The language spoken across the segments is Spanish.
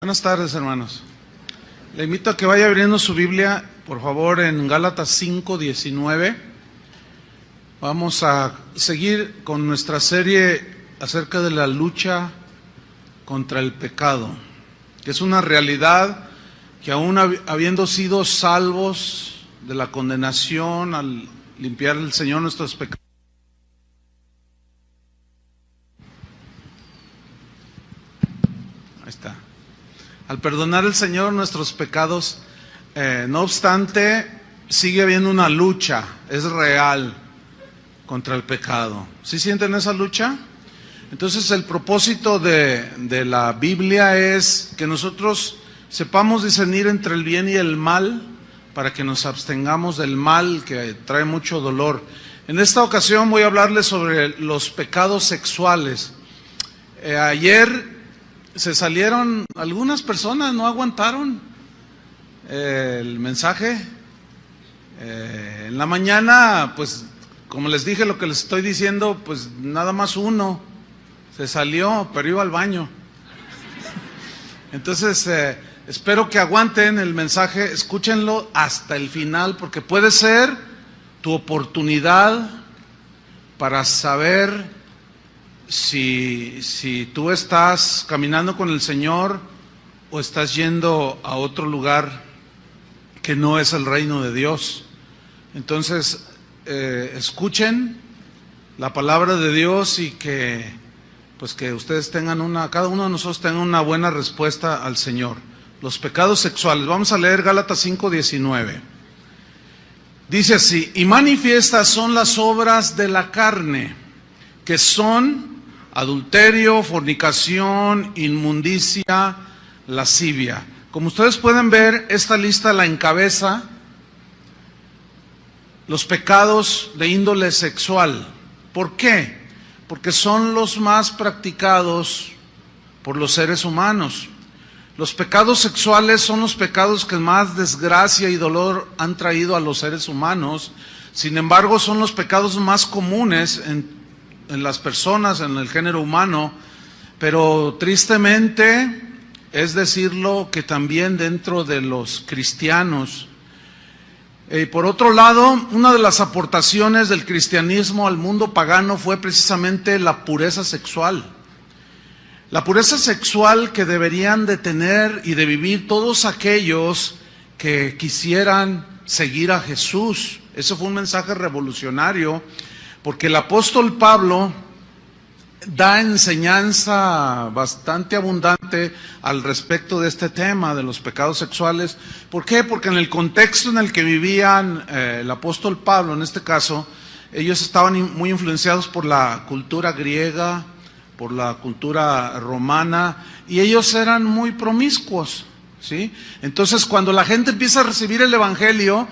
Buenas tardes, hermanos. Le invito a que vaya abriendo su Biblia, por favor, en Gálatas 5:19. Vamos a seguir con nuestra serie acerca de la lucha contra el pecado, que es una realidad que aún habiendo sido salvos de la condenación al limpiar el Señor nuestros pecados, al perdonar el Señor nuestros pecados, no obstante, sigue habiendo una lucha, es real, contra el pecado. ¿Sí sienten esa lucha? Entonces el propósito de la Biblia es que nosotros sepamos discernir entre el bien y el mal, para que nos abstengamos del mal que trae mucho dolor. En esta ocasión voy a hablarles sobre los pecados sexuales. Ayer se salieron algunas personas, no aguantaron el mensaje. En la mañana, pues como les dije lo que les estoy diciendo, pues nada más uno se salió, pero iba al baño. Entonces espero que aguanten el mensaje, escúchenlo hasta el final, porque puede ser tu oportunidad para saber si tú estás caminando con el Señor o estás yendo a otro lugar que no es el reino de Dios. Entonces, escuchen la palabra de Dios y que ustedes tengan cada uno de nosotros tenga una buena respuesta al Señor. Los pecados sexuales. Vamos a leer Gálatas 5:19. Dice así: y manifiestas son las obras de la carne, que son adulterio, fornicación, inmundicia, lascivia. Como ustedes pueden ver, esta lista la encabeza los pecados de índole sexual. ¿Por qué? Porque son los más practicados por los seres humanos. Los pecados sexuales son los pecados que más desgracia y dolor han traído a los seres humanos. Sin embargo, son los pecados más comunes en las personas, en el género humano, pero tristemente es decirlo que también dentro de los cristianos. Por otro lado, una de las aportaciones del cristianismo al mundo pagano fue precisamente la pureza sexual. La pureza sexual que deberían de tener y de vivir todos aquellos que quisieran seguir a Jesús. Eso fue un mensaje revolucionario, porque el apóstol Pablo da enseñanza bastante abundante al respecto de este tema de los pecados sexuales. ¿Por qué? Porque en el contexto en el que vivían el apóstol Pablo, en este caso, ellos estaban muy influenciados por la cultura griega, por la cultura romana, y ellos eran muy promiscuos, ¿sí? Entonces, cuando la gente empieza a recibir el evangelio,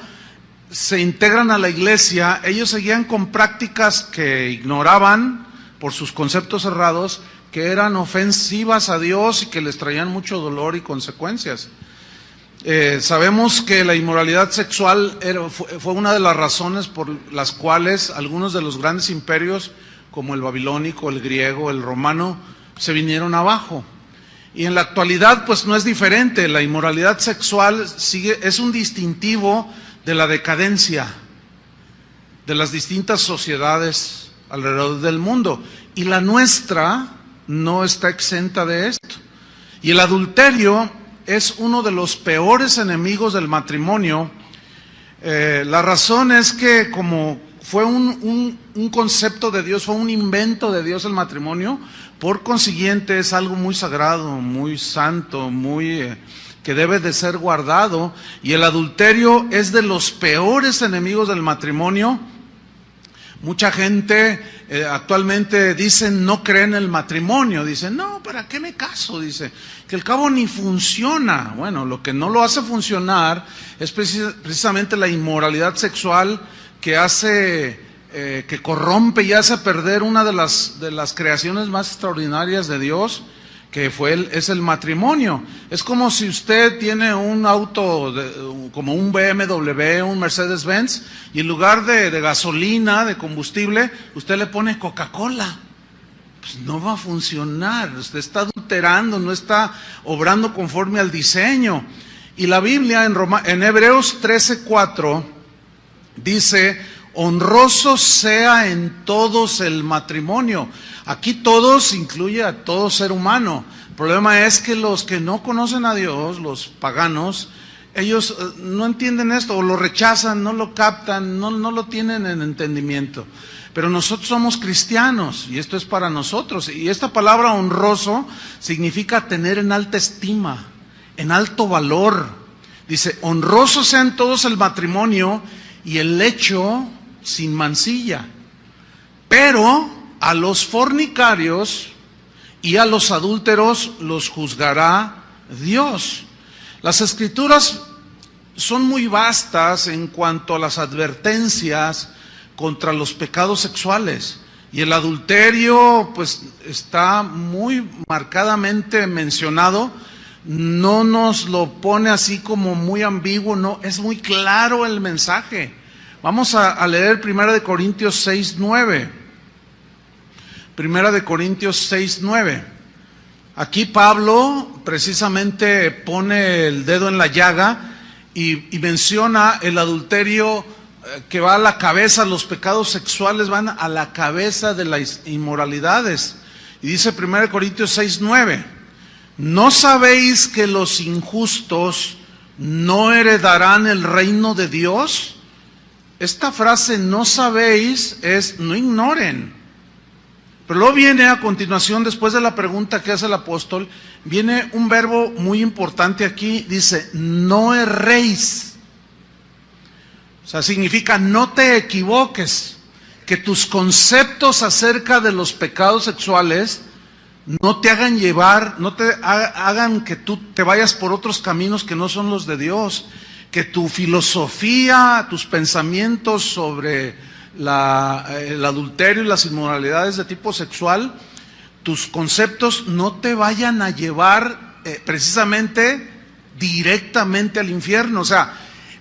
se integran a la iglesia, ellos seguían con prácticas que ignoraban por sus conceptos cerrados, que eran ofensivas a Dios y que les traían mucho dolor y consecuencias. Sabemos que la inmoralidad sexual fue una de las razones por las cuales algunos de los grandes imperios, como el babilónico, el griego, el romano, se vinieron abajo. Y en la actualidad pues no es diferente. La inmoralidad sexual es un distintivo de la decadencia de las distintas sociedades alrededor del mundo, y la nuestra no está exenta de esto. Y el adulterio es uno de los peores enemigos del matrimonio. La razón es que como fue un concepto de Dios, fue un invento de Dios el matrimonio, por consiguiente es algo muy sagrado, muy santo, que debe de ser guardado, y el adulterio es de los peores enemigos del matrimonio. Mucha gente actualmente dicen no creen en el matrimonio, dicen no, ¿para qué me caso? Dice que al cabo ni funciona. Bueno, lo que no lo hace funcionar es precisamente la inmoralidad sexual, que hace que corrompe y hace perder una de las creaciones más extraordinarias de Dios, que es el matrimonio. Es como si usted tiene un auto como un BMW, un Mercedes-Benz, y en lugar de gasolina, de combustible, usted le pone Coca-Cola. pues no va a funcionar. Usted está adulterando, no está obrando conforme al diseño. Y la Biblia en Hebreos 13:4 dice: honroso sea en todos el matrimonio. Aquí todos incluye a todo ser humano. El problema es que los que no conocen a Dios, los paganos, ellos no entienden esto, o lo rechazan, no lo captan, no lo tienen en entendimiento. Pero nosotros somos cristianos y esto es para nosotros. Y esta palabra honroso significa tener en alta estima, en alto valor. Dice: honroso sea en todos el matrimonio y el lecho sin mancilla. Pero a los fornicarios y a los adúlteros los juzgará Dios. Las Escrituras son muy vastas en cuanto a las advertencias contra los pecados sexuales. Y el adulterio pues está muy marcadamente mencionado. No nos lo pone así como muy ambiguo, no, es muy claro el mensaje. Vamos a leer 1 Corintios 6:9. 1 Corintios 6:9. Aquí Pablo precisamente pone el dedo en la llaga y menciona el adulterio que va a la cabeza. Los pecados sexuales van a la cabeza de las inmoralidades. Y dice 1 Corintios 6:9: ¿no sabéis que los injustos no heredarán el reino de Dios? Esta frase "no sabéis" es no ignoren. Pero luego viene a continuación, después de la pregunta que hace el apóstol, viene un verbo muy importante aquí, dice: no erréis. O sea, significa no te equivoques, que tus conceptos acerca de los pecados sexuales no te hagan llevar, no te hagan que tú te vayas por otros caminos que no son los de Dios, que tu filosofía, tus pensamientos sobre el adulterio y las inmoralidades de tipo sexual, tus conceptos no te vayan a llevar precisamente directamente al infierno. O sea,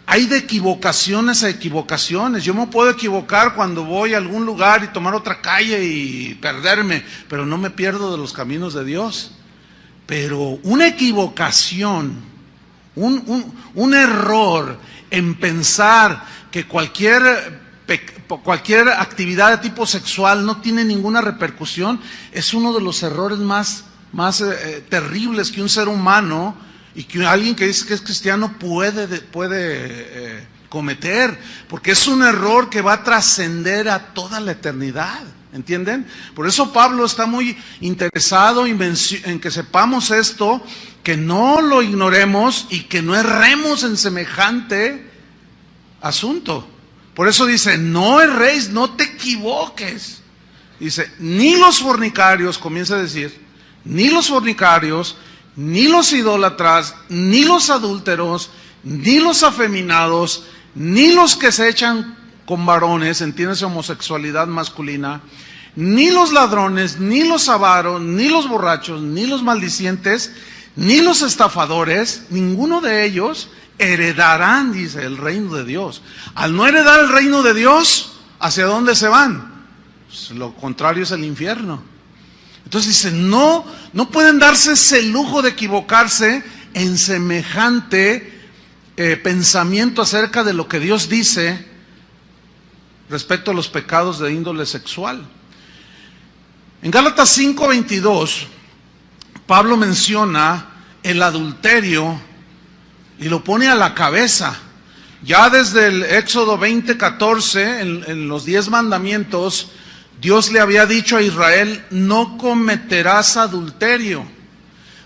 hay de equivocaciones a equivocaciones. Yo me puedo equivocar cuando voy a algún lugar y tomar otra calle y perderme, pero no me pierdo de los caminos de Dios. Pero una equivocación, un error en pensar que cualquier actividad de tipo sexual no tiene ninguna repercusión, es uno de los errores más terribles que un ser humano y que alguien que dice que es cristiano puede cometer, porque es un error que va a trascender a toda la eternidad, ¿entienden? Por eso Pablo está muy interesado en que sepamos esto, que no lo ignoremos y que no erremos en semejante asunto. Por eso dice: no erréis, no te equivoques. Dice: ni los fornicarios, comienza a decir, ni los fornicarios, ni los idólatras, ni los adúlteros, ni los afeminados, ni los que se echan con varones, entiéndase homosexualidad masculina, ni los ladrones, ni los avaros, ni los borrachos, ni los maldicientes, ni los estafadores, ninguno de ellos heredarán, dice, el reino de Dios. Al no heredar el reino de Dios, ¿hacia dónde se van? Pues lo contrario es el infierno. Entonces dice, no pueden darse ese lujo de equivocarse en semejante pensamiento acerca de lo que Dios dice respecto a los pecados de índole sexual. En Gálatas 5:22, Pablo menciona el adulterio y lo pone a la cabeza. Ya desde el Éxodo 20:14, en los 10 mandamientos, Dios le había dicho a Israel: no cometerás adulterio.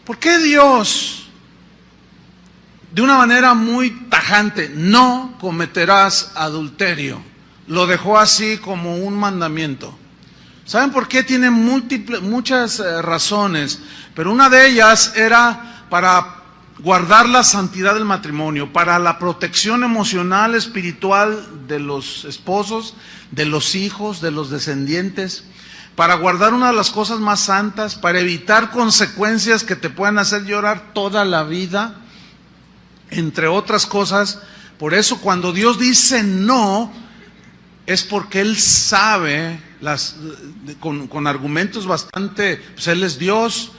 ¿Por qué Dios, de una manera muy tajante, no cometerás adulterio, lo dejó así como un mandamiento? ¿Saben por qué? Tiene muchas razones, pero una de ellas era para guardar la santidad del matrimonio, para la protección emocional, espiritual de los esposos, de los hijos, de los descendientes, para guardar una de las cosas más santas, para evitar consecuencias que te puedan hacer llorar toda la vida, entre otras cosas. Por eso cuando Dios dice no, es porque Él sabe con argumentos bastante, pues Él es Dios,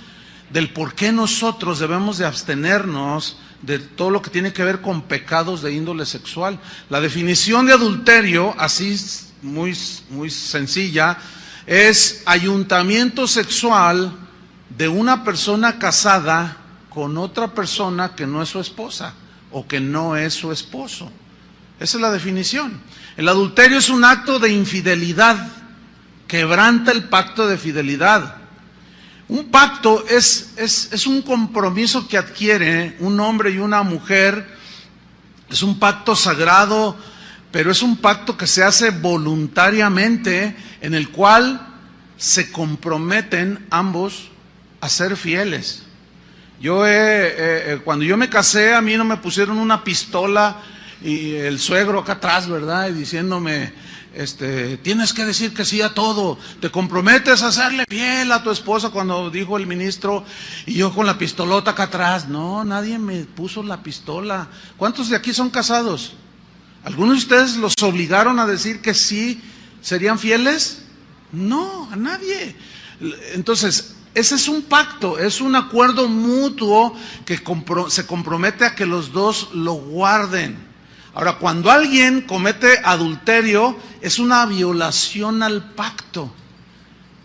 del por qué nosotros debemos de abstenernos de todo lo que tiene que ver con pecados de índole sexual. La definición de adulterio, así muy sencilla, es ayuntamiento sexual de una persona casada con otra persona que no es su esposa o que no es su esposo. Esa es la definición. El adulterio es un acto de infidelidad, quebranta el pacto de fidelidad. Un pacto es un compromiso que adquiere un hombre y una mujer, es un pacto sagrado, pero es un pacto que se hace voluntariamente, en el cual se comprometen ambos a ser fieles. Cuando yo me casé, a mí no me pusieron una pistola y el suegro acá atrás, ¿verdad? Y diciéndome, tienes que decir que sí a todo, te comprometes a serle fiel a tu esposa, cuando dijo el ministro, y yo con la pistolota acá atrás. No, nadie me puso la pistola. ¿Cuántos de aquí son casados? ¿Algunos de ustedes los obligaron a decir que sí serían fieles? No, a nadie. Entonces, ese es un pacto, es un acuerdo mutuo que se compromete a que los dos lo guarden. Ahora, cuando alguien comete adulterio, es una violación al pacto.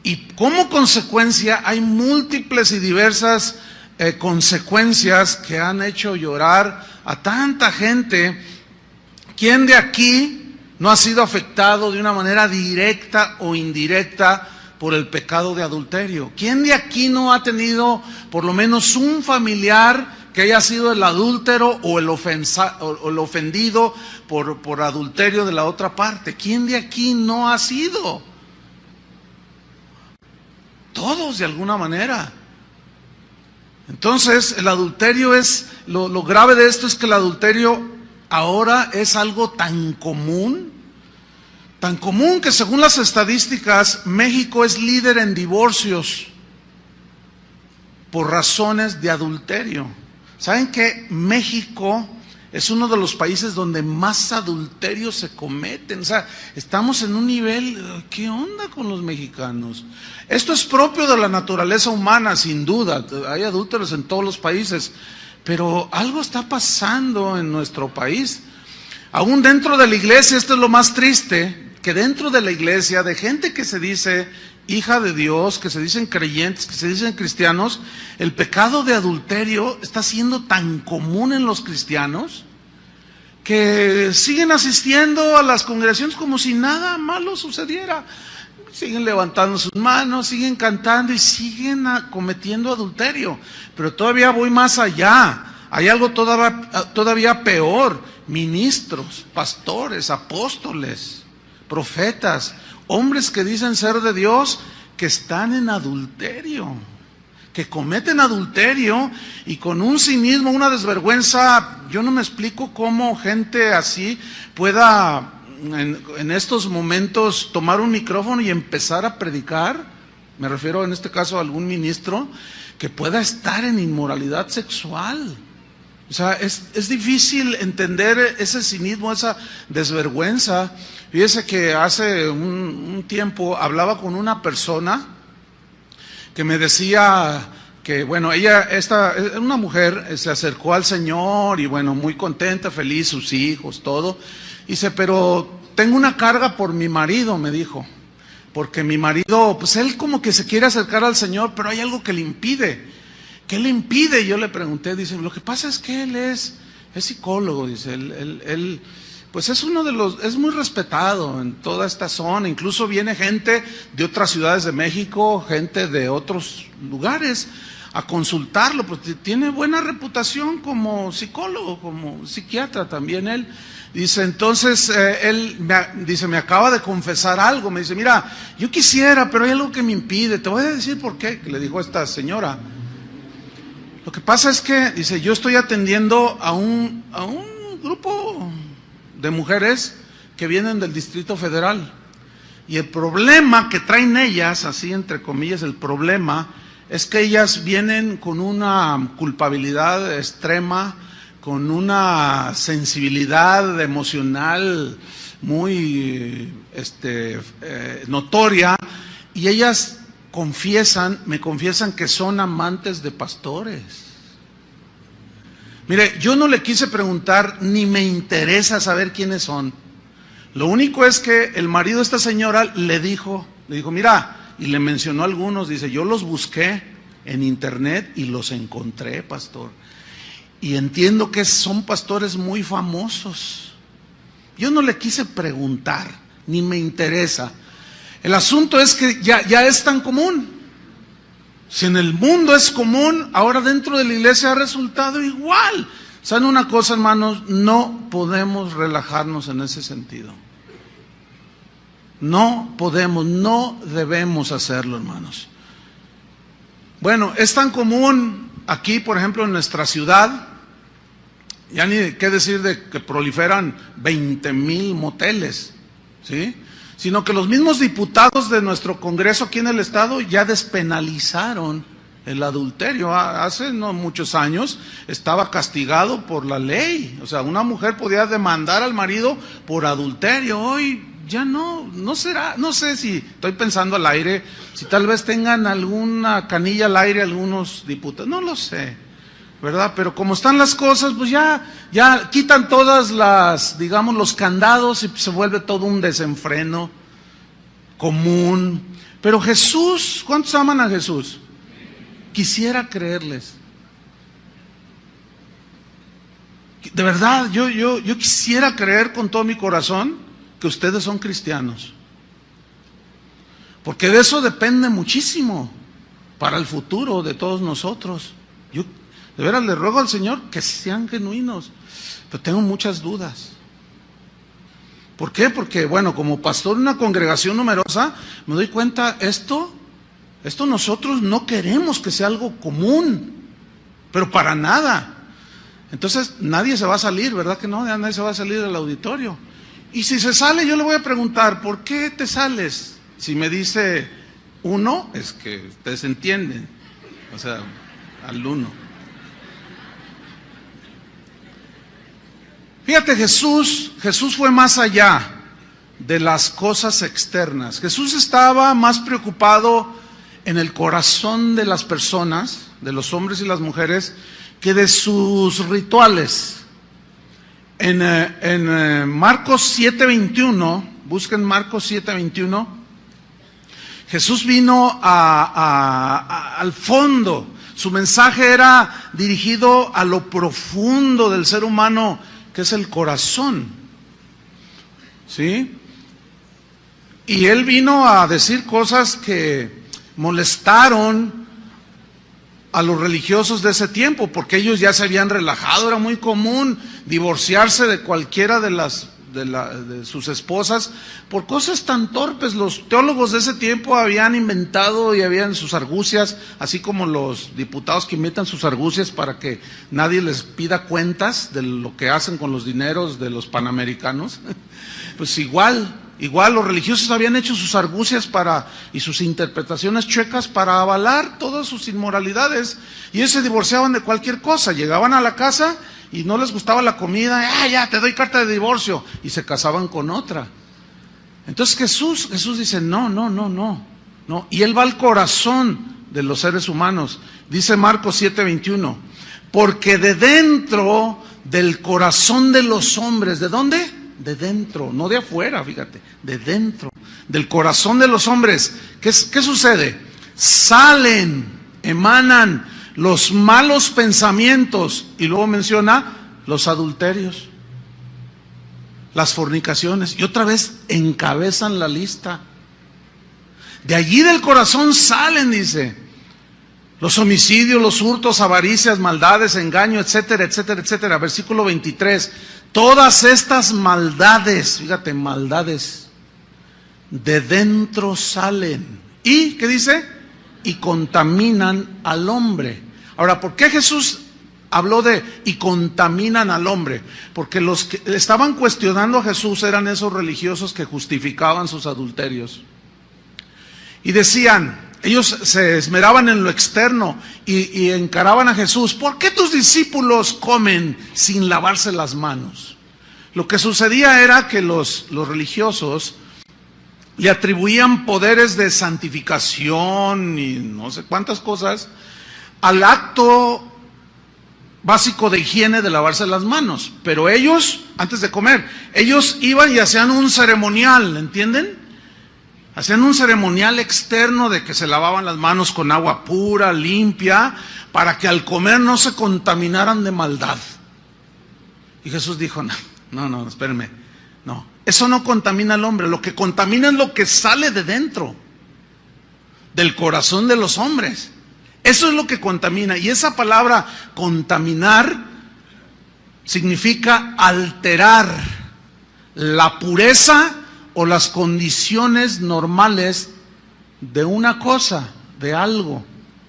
Y como consecuencia, hay múltiples y diversas consecuencias que han hecho llorar a tanta gente. ¿Quién de aquí no ha sido afectado de una manera directa o indirecta por el pecado de adulterio? ¿Quién de aquí no ha tenido por lo menos un familiar que haya sido el adúltero o el ofendido por adulterio de la otra parte? ¿Quién de aquí no ha sido? Todos, de alguna manera. Entonces, el adulterio es, lo grave de esto es que el adulterio ahora es algo tan común que según las estadísticas, México es líder en divorcios por razones de adulterio. ¿Saben que México es uno de los países donde más adulterios se cometen? O sea, estamos en un nivel, ¿qué onda con los mexicanos? Esto es propio de la naturaleza humana, sin duda. Hay adúlteros en todos los países, pero algo está pasando en nuestro país. Aún dentro de la iglesia, esto es lo más triste, que dentro de la iglesia, de gente que se dice hija de Dios, que se dicen creyentes, que se dicen cristianos, el pecado de adulterio está siendo tan común en los cristianos que siguen asistiendo a las congregaciones como si nada malo sucediera. Siguen levantando sus manos, siguen cantando y siguen cometiendo adulterio. Pero todavía voy más allá. Hay algo todavía peor. Ministros, pastores, apóstoles, profetas, hombres que dicen ser de Dios, que están en adulterio, que cometen adulterio y con un cinismo, una desvergüenza. Yo no me explico cómo gente así pueda en estos momentos tomar un micrófono y empezar a predicar. Me refiero en este caso a algún ministro que pueda estar en inmoralidad sexual. O sea, es difícil entender ese cinismo, esa desvergüenza. Fíjese que hace un tiempo hablaba con una persona que me decía que, bueno, una mujer se acercó al Señor y, bueno, muy contenta, feliz, sus hijos, todo. Dice, pero tengo una carga por mi marido, me dijo, porque mi marido, pues él como que se quiere acercar al Señor, pero hay algo que le impide. ¿Qué le impide? Yo le pregunté, dice, lo que pasa es que él es psicólogo, dice, él pues es es muy respetado en toda esta zona, incluso viene gente de otras ciudades de México, gente de otros lugares a consultarlo, pues tiene buena reputación como psicólogo, como psiquiatra también él. Dice, entonces, me acaba de confesar algo, me dice, mira, yo quisiera, pero hay algo que me impide, te voy a decir por qué, que le dijo a esta señora. Lo que pasa es que, dice, yo estoy atendiendo a un grupo de mujeres que vienen del Distrito Federal. Y el problema que traen ellas, así entre comillas, el problema es que ellas vienen con una culpabilidad extrema, con una sensibilidad emocional muy notoria, y ellas me confiesan que son amantes de pastores. Mire, yo no le quise preguntar, ni me interesa saber quiénes son. Lo único es que el marido de esta señora le dijo, mira, y le mencionó a algunos, dice, yo los busqué en internet y los encontré, pastor. Y entiendo que son pastores muy famosos. Yo no le quise preguntar, ni me interesa. El asunto es que ya es tan común. Si en el mundo es común, ahora dentro de la iglesia ha resultado igual. ¿Saben una cosa, hermanos? No podemos relajarnos en ese sentido. No podemos, no debemos hacerlo, hermanos. Bueno, es tan común aquí, por ejemplo, en nuestra ciudad, ya ni qué decir de que proliferan 20,000 moteles, ¿sí? Sino que los mismos diputados de nuestro Congreso aquí en el Estado ya despenalizaron el adulterio. Hace no muchos años estaba castigado por la ley. O sea, una mujer podía demandar al marido por adulterio. Hoy ya no será, no sé si estoy pensando al aire, si tal vez tengan alguna canilla al aire algunos diputados, no lo sé, ¿verdad? Pero como están las cosas, pues ya quitan todas las, digamos, los candados y se vuelve todo un desenfreno común. Pero Jesús, ¿cuántos aman a Jesús? Quisiera creerles. De verdad, yo quisiera creer con todo mi corazón que ustedes son cristianos. Porque de eso depende muchísimo para el futuro de todos nosotros. Yo de veras le ruego al Señor que sean genuinos, pero tengo muchas dudas. ¿Por qué? Porque, bueno, como pastor de una congregación numerosa, me doy cuenta, esto nosotros no queremos que sea algo común, pero para nada. Entonces, nadie se va a salir, ¿verdad que no? Nadie se va a salir del auditorio. Y si se sale, yo le voy a preguntar, ¿por qué te sales? Si me dice uno, es que ustedes entienden, o sea, al uno. Fíjate, Jesús fue más allá de las cosas externas. Jesús estaba más preocupado en el corazón de las personas, de los hombres y las mujeres, que de sus rituales. En Marcos 7:21, busquen Marcos 7:21, Jesús vino al fondo. Su mensaje era dirigido a lo profundo del ser humano, que es el corazón, ¿sí? Y él vino a decir cosas que molestaron a los religiosos de ese tiempo, porque ellos ya se habían relajado. Era muy común divorciarse de cualquiera de sus esposas por cosas tan torpes. Los teólogos de ese tiempo habían inventado y habían sus argucias, así como los diputados que inventan sus argucias para que nadie les pida cuentas de lo que hacen con los dineros de los panamericanos. Pues igual los religiosos habían hecho sus argucias y sus interpretaciones chuecas para avalar todas sus inmoralidades, y ellos se divorciaban de cualquier cosa. Llegaban a la casa y no les gustaba la comida, ya te doy carta de divorcio, y se casaban con otra. Entonces Jesús dice, no, y él va al corazón de los seres humanos. Dice Marcos 7:21, porque de dentro del corazón de los hombres, ¿de dónde? De dentro, no de afuera, fíjate, de dentro, del corazón de los hombres, ¿qué sucede? Emanan los malos pensamientos, y luego menciona los adulterios, las fornicaciones, y otra vez encabezan la lista. De allí del corazón salen, dice, los homicidios, los hurtos, avaricias, maldades, engaño, etcétera, etcétera, etcétera. Versículo 23. Todas estas maldades, fíjate, maldades, de dentro salen. ¿Y qué dice? Y contaminan al hombre. Ahora, ¿por qué Jesús habló de y contaminan al hombre? Porque los que estaban cuestionando a Jesús eran esos religiosos que justificaban sus adulterios. Y decían, ellos se esmeraban en lo externo y encaraban a Jesús. ¿Por qué tus discípulos comen sin lavarse las manos? Lo que sucedía era que los religiosos le atribuían poderes de santificación y no sé cuántas cosas al acto básico de higiene de lavarse las manos. Pero ellos, antes de comer, ellos iban y hacían un ceremonial, ¿entienden? Hacían un ceremonial externo de que se lavaban las manos con agua pura, limpia, para que al comer no se contaminaran de maldad. Y Jesús dijo, no, espérenme, no, eso no contamina al hombre, lo que contamina es lo que sale de dentro, del corazón de los hombres. Eso es lo que contamina, y esa palabra contaminar significa alterar la pureza o las condiciones normales de una cosa, de algo.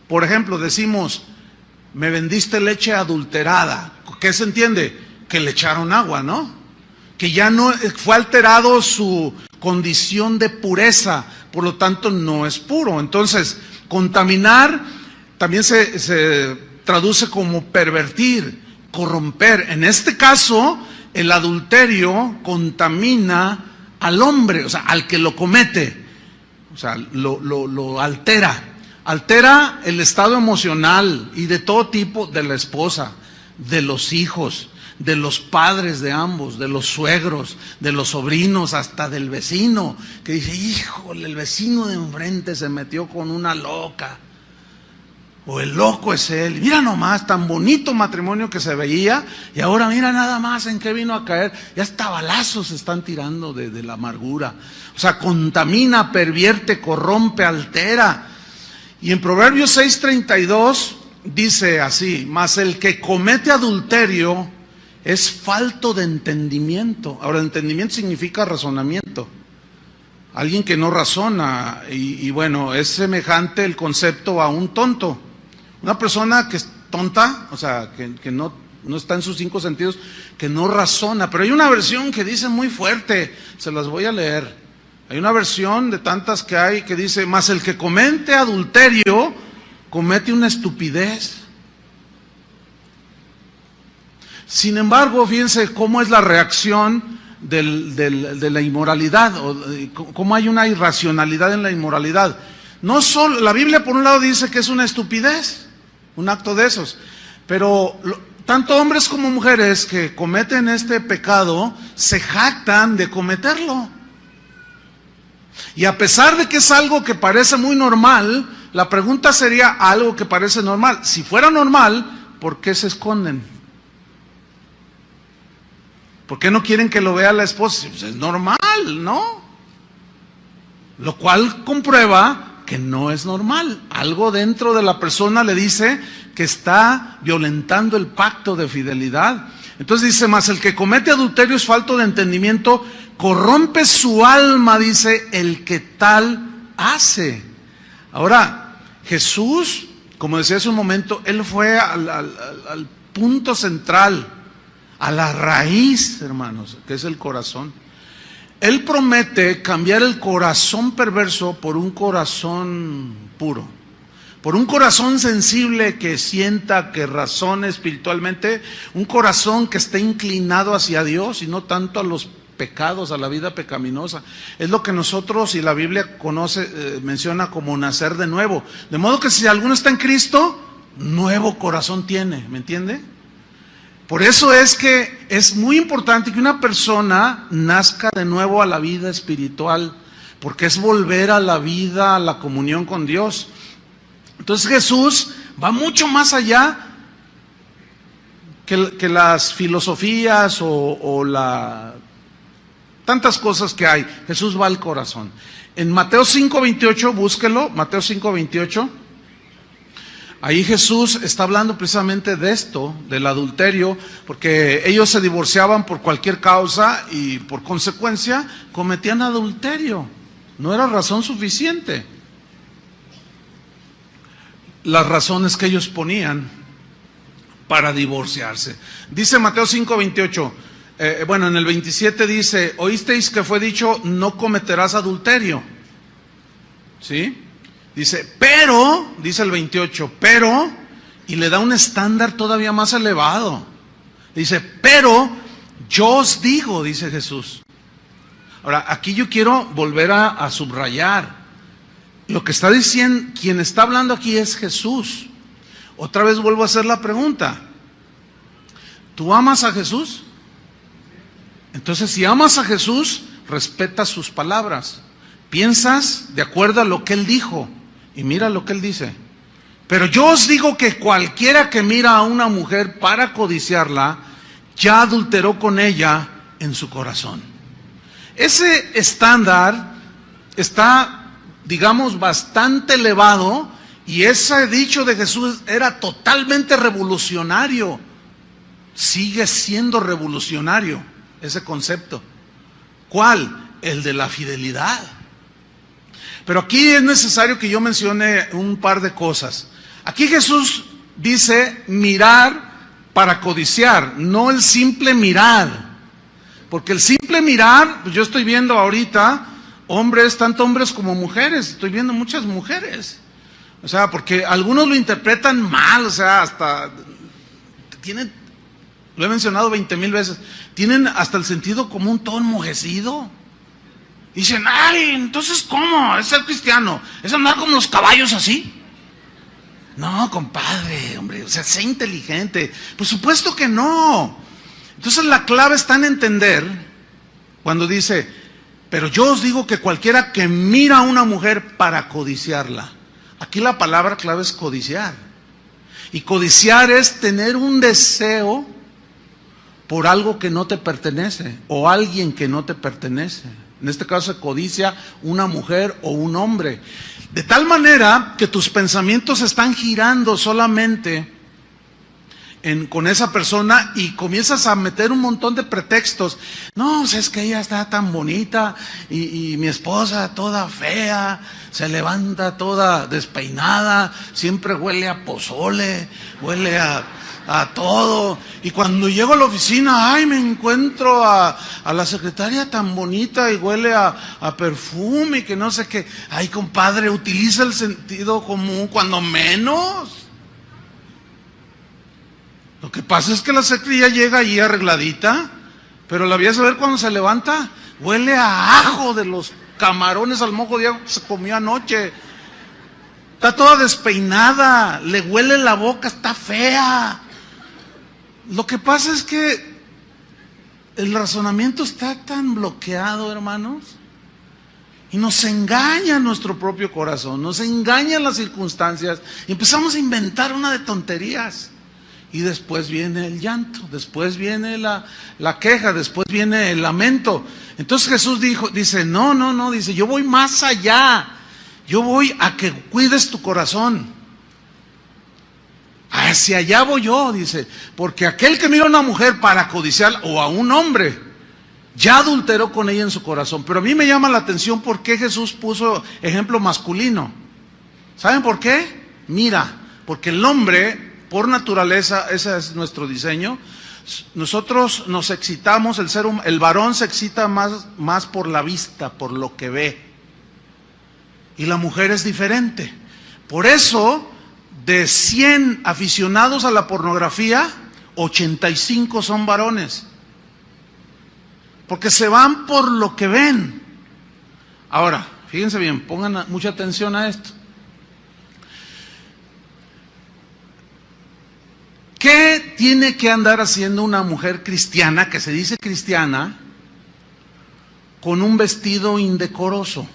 Por ejemplo, decimos, me vendiste leche adulterada. ¿Qué se entiende? Que le echaron agua, ¿no? Que ya no fue alterado su condición de pureza, por lo tanto no es puro. Entonces, contaminar también se traduce como pervertir, corromper. En este caso, el adulterio contamina al hombre, o sea, al que lo comete, o sea, lo altera. Altera el estado emocional y de todo tipo de la esposa, de los hijos, de los padres de ambos, de los suegros, de los sobrinos, hasta del vecino, que dice, híjole, el vecino de enfrente se metió con una loca, o el loco es él, mira nomás, tan bonito matrimonio que se veía, y ahora mira nada más en qué vino a caer, ya hasta balazos se están tirando de la amargura. O sea, contamina, pervierte, corrompe, altera. Y en Proverbios 6:32 dice así, mas el que comete adulterio es falto de entendimiento. Ahora, entendimiento significa razonamiento. Alguien que no razona, y bueno, es semejante el concepto a un tonto. Una persona que es tonta, o sea, que no está en sus 5 sentidos, que no razona. Pero hay una versión que dice muy fuerte, se las voy a leer. Hay una versión de tantas que hay que dice, mas el que comete adulterio, comete una estupidez. Sin embargo, fíjense cómo es la reacción de la inmoralidad, o cómo hay una irracionalidad en la inmoralidad. No solo, la Biblia por un lado dice que es una estupidez, un acto de esos, pero tanto hombres como mujeres que cometen este pecado se jactan de cometerlo. Y a pesar de que es algo que parece muy normal, la pregunta sería algo que parece normal. Si fuera normal, ¿por qué se esconden? ¿Por qué no quieren que lo vea la esposa? Pues es normal, ¿no? Lo cual comprueba que no es normal. Algo dentro de la persona le dice que está violentando el pacto de fidelidad. Entonces dice, mas el que comete adulterio es falto de entendimiento, corrompe su alma, dice, el que tal hace. Ahora, Jesús, como decía hace un momento, Él fue al punto central, a la raíz, hermanos, que es el corazón. Él promete cambiar el corazón perverso por un corazón puro, por un corazón sensible que sienta, que razone espiritualmente, un corazón que esté inclinado hacia Dios y no tanto a los pecados, a la vida pecaminosa. Es lo que nosotros y la Biblia menciona como nacer de nuevo. De modo que si alguno está en Cristo, nuevo corazón tiene, ¿me entiende? Por eso es que es muy importante que una persona nazca de nuevo a la vida espiritual, porque es volver a la vida, a la comunión con Dios. Entonces Jesús va mucho más allá que las filosofías o tantas cosas que hay. Jesús va al corazón. En Mateo 5:28, búsquelo, Mateo 5:28. Ahí Jesús está hablando precisamente de esto, del adulterio, porque ellos se divorciaban por cualquier causa y por consecuencia cometían adulterio. No era razón suficiente. Las razones que ellos ponían para divorciarse. Dice Mateo 5:28, bueno, en el 27 dice, oísteis que fue dicho, no cometerás adulterio. ¿Sí? Dice, pero, dice el 28, pero, y le da un estándar todavía más elevado. Dice, pero Yo os digo, dice Jesús. Ahora, aquí yo quiero volver a subrayar. Lo que está diciendo, quien está hablando aquí es Jesús. Otra vez vuelvo a hacer la pregunta. ¿Tú amas a Jesús? Entonces, si amas a Jesús, respeta sus palabras. Piensas de acuerdo a lo que Él dijo. Y mira lo que Él dice. Pero yo os digo que cualquiera que mira a una mujer para codiciarla, ya adulteró con ella en su corazón. Ese estándar está, digamos, bastante elevado, y ese dicho de Jesús era totalmente revolucionario. Sigue siendo revolucionario ese concepto. ¿Cuál? El de la fidelidad. Pero aquí es necesario que yo mencione un par de cosas. Aquí Jesús dice mirar para codiciar, no el simple mirar. Porque el simple mirar, pues yo estoy viendo ahorita hombres, tanto hombres como mujeres, estoy viendo muchas mujeres. O sea, porque algunos lo interpretan mal, o sea, hasta tienen, lo he mencionado 20,000 veces, tienen hasta el sentido común todo enmojecido. Dicen, ay, entonces ¿cómo? ¿Es ser cristiano? ¿Es andar como los caballos así? No, compadre, hombre, o sea, sé inteligente. Por supuesto que no. Entonces la clave está en entender, cuando dice, pero yo os digo que cualquiera que mira a una mujer para codiciarla. Aquí la palabra clave es codiciar. Y codiciar es tener un deseo por algo que no te pertenece, o alguien que no te pertenece. En este caso se codicia una mujer o un hombre. De tal manera que tus pensamientos están girando solamente con esa persona, y comienzas a meter un montón de pretextos. No, pues es que ella está tan bonita y mi esposa toda fea, se levanta toda despeinada, siempre huele a pozole, huele a todo, y cuando llego a la oficina, ay, me encuentro a la secretaria tan bonita y huele a perfume y que no sé qué. Ay, compadre, utiliza el sentido común cuando menos. Lo que pasa es que la secretaria llega allí arregladita, pero la voy a saber cuando se levanta, huele a ajo de los camarones al mojo de ajo que se comió anoche. Está toda despeinada, le huele la boca, está fea. Lo que pasa es que el razonamiento está tan bloqueado, hermanos, y nos engaña nuestro propio corazón, nos engañan las circunstancias, y empezamos a inventar una de tonterías. Y después viene el llanto, después viene la queja, después viene el lamento. Entonces Jesús dice, no, dice, yo voy más allá. Yo voy a que cuides tu corazón. Hacia allá voy yo, dice, porque aquel que mira a una mujer para codiciar, o a un hombre, ya adulteró con ella en su corazón. Pero a mí me llama la atención por qué Jesús puso ejemplo masculino. ¿Saben por qué? Mira, porque el hombre, por naturaleza, ese es nuestro diseño. Nosotros nos excitamos, el varón se excita más por la vista, por lo que ve. Y la mujer es diferente. Por eso, de 100 aficionados a la pornografía, 85 son varones. Porque se van por lo que ven. Ahora, fíjense bien, pongan mucha atención a esto. ¿Qué tiene que andar haciendo una mujer cristiana, que se dice cristiana, con un vestido indecoroso?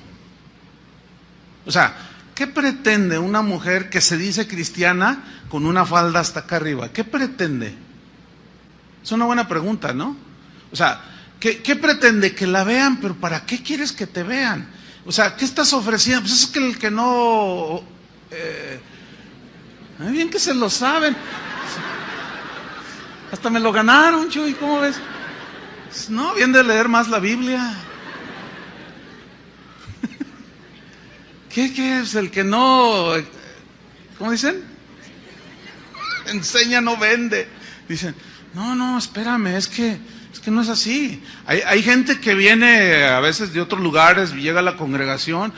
O sea, ¿qué pretende una mujer que se dice cristiana con una falda hasta acá arriba? ¿Qué pretende? Es una buena pregunta, ¿no? O sea, ¿qué pretende? Que la vean, pero ¿para qué quieres que te vean? O sea, ¿qué estás ofreciendo? Pues es que el que no... bien que se lo saben. Hasta me lo ganaron, Chuy, ¿cómo ves? No, bien de leer más la Biblia. ¿Qué es el que no... ¿Cómo dicen? Enseña, no vende. Dicen, no, espérame, es que no es así. Hay gente que viene a veces de otros lugares, llega a la congregación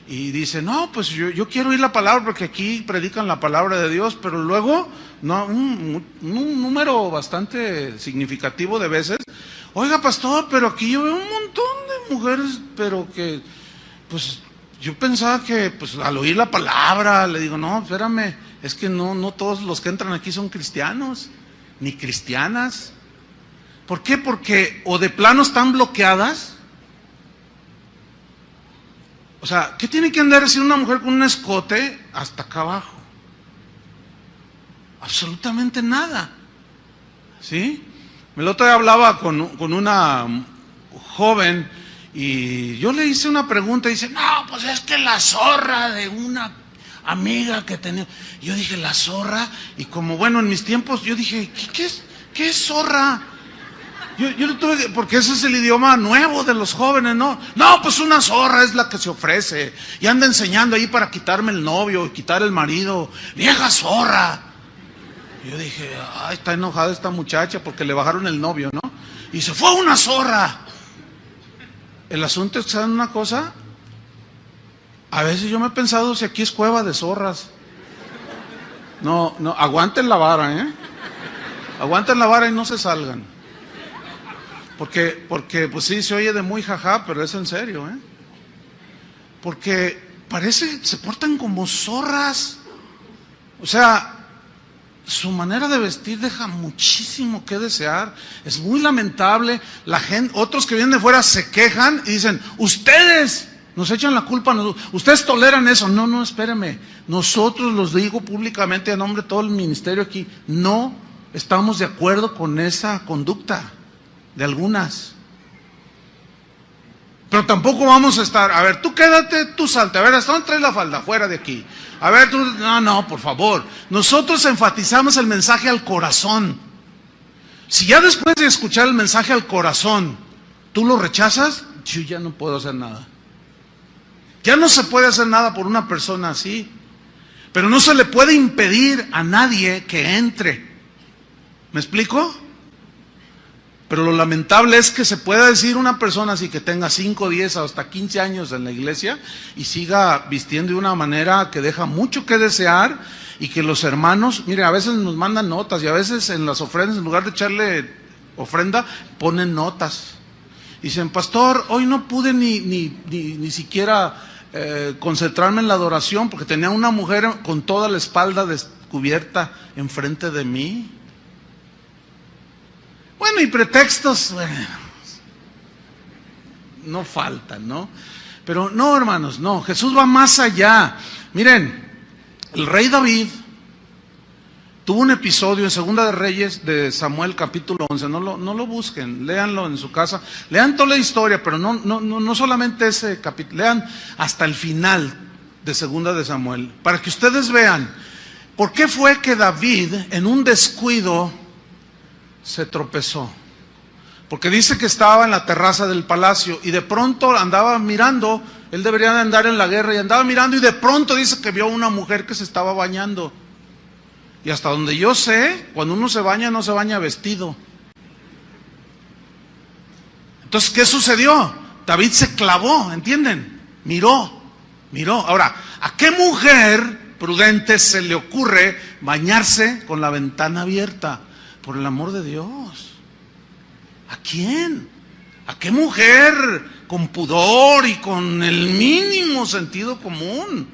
y dice, no, pues yo quiero oír la palabra porque aquí predican la palabra de Dios, pero luego, no, un número bastante significativo de veces, Oiga, pastor, pero aquí yo veo un montón de mujeres, pero que, pues, yo pensaba que, pues, al oír la palabra, le digo, no, espérame, es que no todos los que entran aquí son cristianos, ni cristianas. ¿Por qué? Porque o de plano están bloqueadas. O sea, ¿qué tiene que andar haciendo una mujer con un escote hasta acá abajo? Absolutamente nada. ¿Sí? El otro día hablaba con una joven y yo le hice una pregunta y dice, no, pues es que la zorra de una amiga que tenía. Yo dije, la zorra, y como bueno, en mis tiempos yo dije, ¿qué es zorra? Yo tuve, porque ese es el idioma nuevo de los jóvenes, ¿no? No, pues una zorra es la que se ofrece y anda enseñando ahí para quitarme el novio y quitar el marido. Vieja zorra. Yo dije, ay, está enojada esta muchacha porque le bajaron el novio, ¿no? Y se fue una zorra. El asunto es que, ¿saben una cosa? A veces yo me he pensado si aquí es cueva de zorras. No, aguanten la vara, ¿eh? Aguanten la vara y no se salgan. Porque pues sí, se oye de muy jajá, pero es en serio, ¿eh? Porque parece, se portan como zorras. O sea, su manera de vestir deja muchísimo que desear. Es muy lamentable. La gente, otros que vienen de fuera se quejan y dicen, ustedes nos echan la culpa, ustedes toleran eso. No, espéreme. Nosotros, los digo públicamente a nombre de todo el ministerio aquí, no estamos de acuerdo con esa conducta de algunas. Pero tampoco vamos a estar, a ver, tú quédate, tú salte, a ver, ¿hasta dónde traes la falda? Fuera de aquí. A ver, tú, no, por favor. Nosotros enfatizamos el mensaje al corazón. Si ya después de escuchar el mensaje al corazón, tú lo rechazas, yo ya no puedo hacer nada. Ya no se puede hacer nada por una persona así. Pero no se le puede impedir a nadie que entre. ¿Me explico? Pero lo lamentable es que se pueda decir una persona así que tenga 5, 10 hasta 15 años en la iglesia y siga vistiendo de una manera que deja mucho que desear, y que los hermanos, mire, a veces nos mandan notas y a veces en las ofrendas, en lugar de echarle ofrenda, ponen notas. Dicen, pastor, hoy no pude ni siquiera concentrarme en la adoración porque tenía una mujer con toda la espalda descubierta enfrente de mí. Bueno, y pretextos, bueno, no faltan, ¿no? Pero no, hermanos, no, Jesús va más allá. Miren, el rey David tuvo un episodio en Segunda de Reyes de Samuel capítulo 11, no lo busquen, léanlo en su casa, lean toda la historia, pero no solamente ese capítulo, lean hasta el final de Segunda de Samuel, para que ustedes vean por qué fue que David en un descuido se tropezó. Porque dice que estaba en la terraza del palacio y de pronto andaba mirando, él debería de andar en la guerra, y andaba mirando y de pronto dice que vio una mujer que se estaba bañando. Y hasta donde yo sé, cuando uno se baña, no se baña vestido. Entonces, ¿qué sucedió? David se clavó, ¿entienden? Miró. Ahora, ¿a qué mujer prudente se le ocurre bañarse con la ventana abierta? Por el amor de Dios. ¿A quién? ¿A qué mujer con pudor y con el mínimo sentido común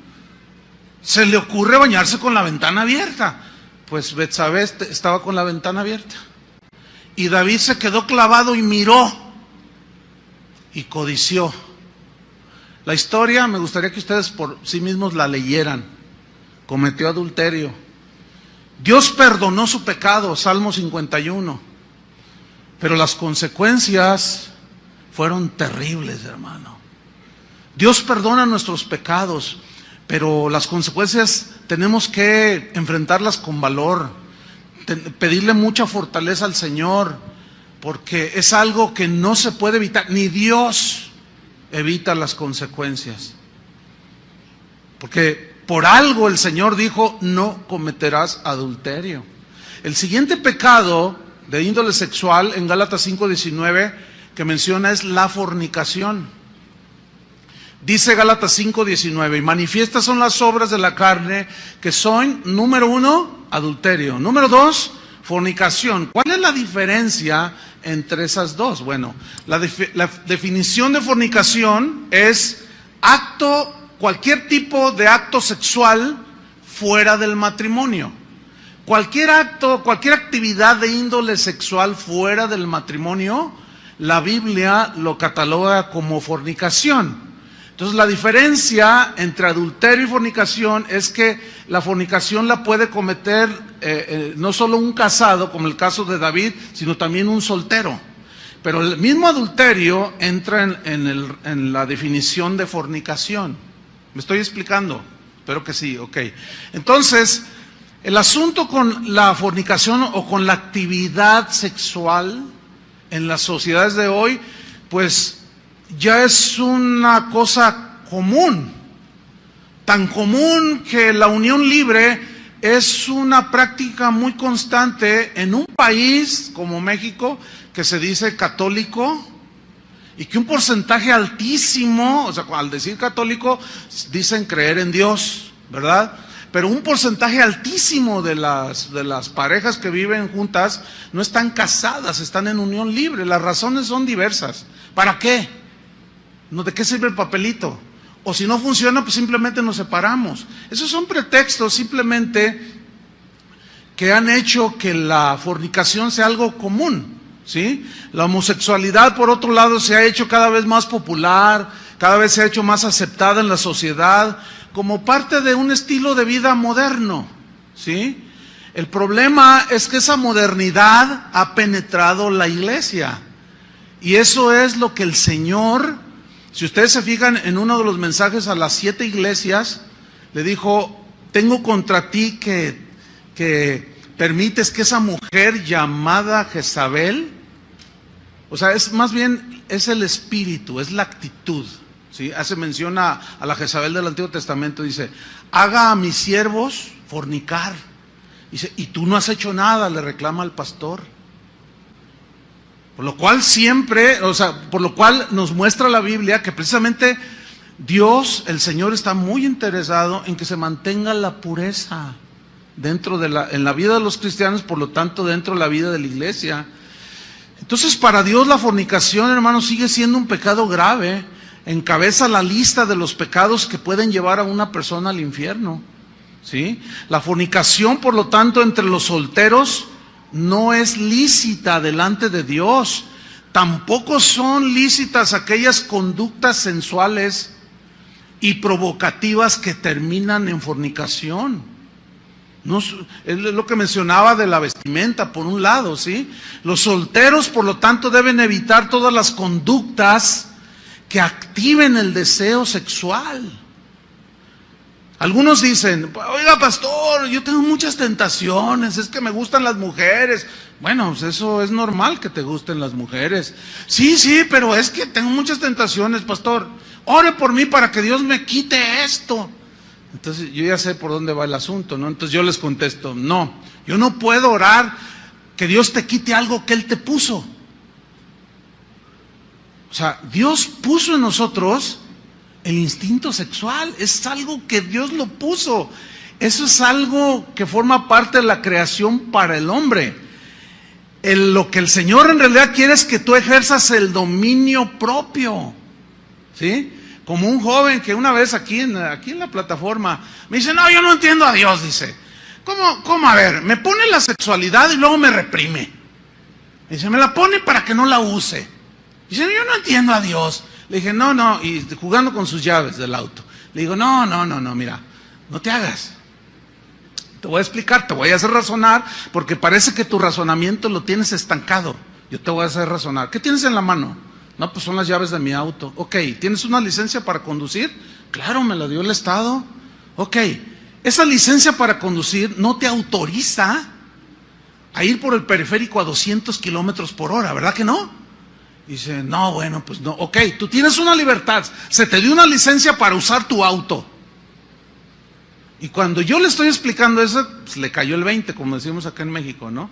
se le ocurre bañarse con la ventana abierta? Pues Betsabé estaba con la ventana abierta. Y David se quedó clavado y miró y codició. La historia me gustaría que ustedes por sí mismos la leyeran. Cometió adulterio. Dios perdonó su pecado, Salmo 51, pero las consecuencias fueron terribles, hermano. Dios perdona nuestros pecados, pero las consecuencias tenemos que enfrentarlas con valor, pedirle mucha fortaleza al Señor, porque es algo que no se puede evitar, ni Dios evita las consecuencias. Porque por algo el Señor dijo, no cometerás adulterio. El siguiente pecado de índole sexual en Gálatas 5:19 que menciona es la fornicación. Dice Gálatas 5:19, y manifiestas son las obras de la carne, que son, número 1, adulterio. Número 2, fornicación. ¿Cuál es la diferencia entre esas dos? Bueno, la definición de fornicación es cualquier tipo de acto sexual fuera del matrimonio. Cualquier acto, cualquier actividad de índole sexual fuera del matrimonio, la Biblia lo cataloga como fornicación. Entonces la diferencia entre adulterio y fornicación es que la fornicación la puede cometer no solo un casado, como el caso de David, sino también un soltero. Pero el mismo adulterio entra en la definición de fornicación. ¿Me estoy explicando? Espero que sí, ok. Entonces, el asunto con la fornicación o con la actividad sexual en las sociedades de hoy, pues ya es una cosa común, tan común que la unión libre es una práctica muy constante en un país como México, que se dice católico, y que un porcentaje altísimo, o sea, al decir católico, dicen creer en Dios, ¿verdad? Pero un porcentaje altísimo de las parejas que viven juntas no están casadas, están en unión libre. Las razones son diversas. ¿Para qué? ¿De qué sirve el papelito? O si no funciona, pues simplemente nos separamos. Esos son pretextos simplemente que han hecho que la fornicación sea algo común, ¿sí? La homosexualidad, por otro lado, se ha hecho cada vez más popular, cada vez se ha hecho más aceptada en la sociedad, como parte de un estilo de vida moderno, ¿sí? El problema es que esa modernidad ha penetrado la iglesia. Y eso es lo que el Señor, si ustedes se fijan en uno de los mensajes a las 7 iglesias, le dijo: tengo contra ti que permites que esa mujer llamada Jezabel, o sea, es más bien, es el espíritu, es la actitud, ¿sí? Hace mención a la Jezabel del Antiguo Testamento, dice: haga a mis siervos fornicar. Dice: y tú no has hecho nada, le reclama al pastor. Por lo cual siempre, por lo cual nos muestra la Biblia que precisamente Dios, el Señor, está muy interesado en que se mantenga la pureza en la vida de los cristianos, por lo tanto dentro de la vida de la iglesia. Entonces, para Dios la fornicación, hermanos, sigue siendo un pecado grave. Encabeza la lista de los pecados que pueden llevar a una persona al infierno, ¿sí? La fornicación, por lo tanto, entre los solteros no es lícita delante de Dios. Tampoco son lícitas aquellas conductas sensuales y provocativas que terminan en fornicación. No, es lo que mencionaba de la vestimenta, por un lado, ¿sí? Los solteros, por lo tanto, deben evitar todas las conductas que activen el deseo sexual. Algunos dicen: oiga, pastor, yo tengo muchas tentaciones, es que me gustan las mujeres. Bueno, pues eso es normal que te gusten las mujeres. Sí, pero es que tengo muchas tentaciones, pastor. Ore por mí para que Dios me quite esto. Entonces yo ya sé por dónde va el asunto, ¿no? Entonces yo les contesto: no, yo no puedo orar que Dios te quite algo que Él te puso. O sea, Dios puso en nosotros el instinto sexual, es algo que Dios lo puso. Eso es algo que forma parte de la creación para el hombre. Lo que el Señor en realidad quiere es que tú ejerzas el dominio propio, ¿sí? Como un joven que una vez aquí en la plataforma me dice: no, yo no entiendo a Dios, dice. ¿Cómo? A ver, me pone la sexualidad y luego me reprime. Dice: me la pone para que no la use. Dice: yo no entiendo a Dios. Le dije: no, y jugando con sus llaves del auto. Le digo: no, mira, no te hagas. Te voy a explicar, te voy a hacer razonar, porque parece que tu razonamiento lo tienes estancado. Yo te voy a hacer razonar. ¿Qué tienes en la mano? No, pues son las llaves de mi auto. Ok, ¿tienes una licencia para conducir? Claro, me la dio el Estado. Ok, esa licencia para conducir no te autoriza a ir por el periférico a 200 kilómetros por hora, ¿verdad que no? Dice: no, bueno, pues no. Ok, tú tienes una libertad, se te dio una licencia para usar tu auto. Y cuando yo le estoy explicando eso, pues le cayó el 20, como decimos acá en México, ¿no?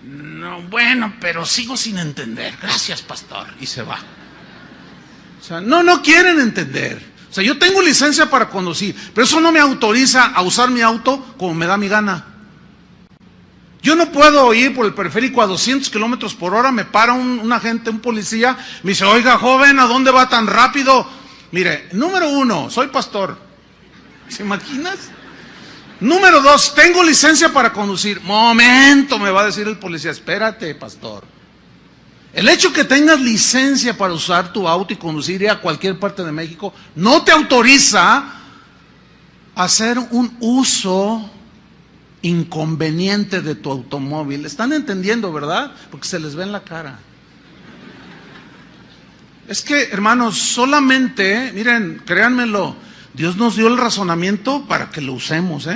No, bueno, pero sigo sin entender. Gracias, pastor. Y se va. O sea, no quieren entender. O sea, yo tengo licencia para conducir, pero eso no me autoriza a usar mi auto como me da mi gana. Yo no puedo ir por el periférico a 200 kilómetros por hora, me para un agente, un policía, me dice, oiga, joven, ¿a dónde va tan rápido? Mire, número 1, soy pastor. ¿Se imaginas? Número 2, tengo licencia para conducir. Momento, me va a decir el policía, espérate, pastor. El hecho que tengas licencia para usar tu auto y conducir a cualquier parte de México no te autoriza a hacer un uso inconveniente de tu automóvil. ¿Están entendiendo, verdad? Porque se les ve en la cara. Es que, hermanos, solamente, miren, créanmelo, Dios nos dio el razonamiento para que lo usemos,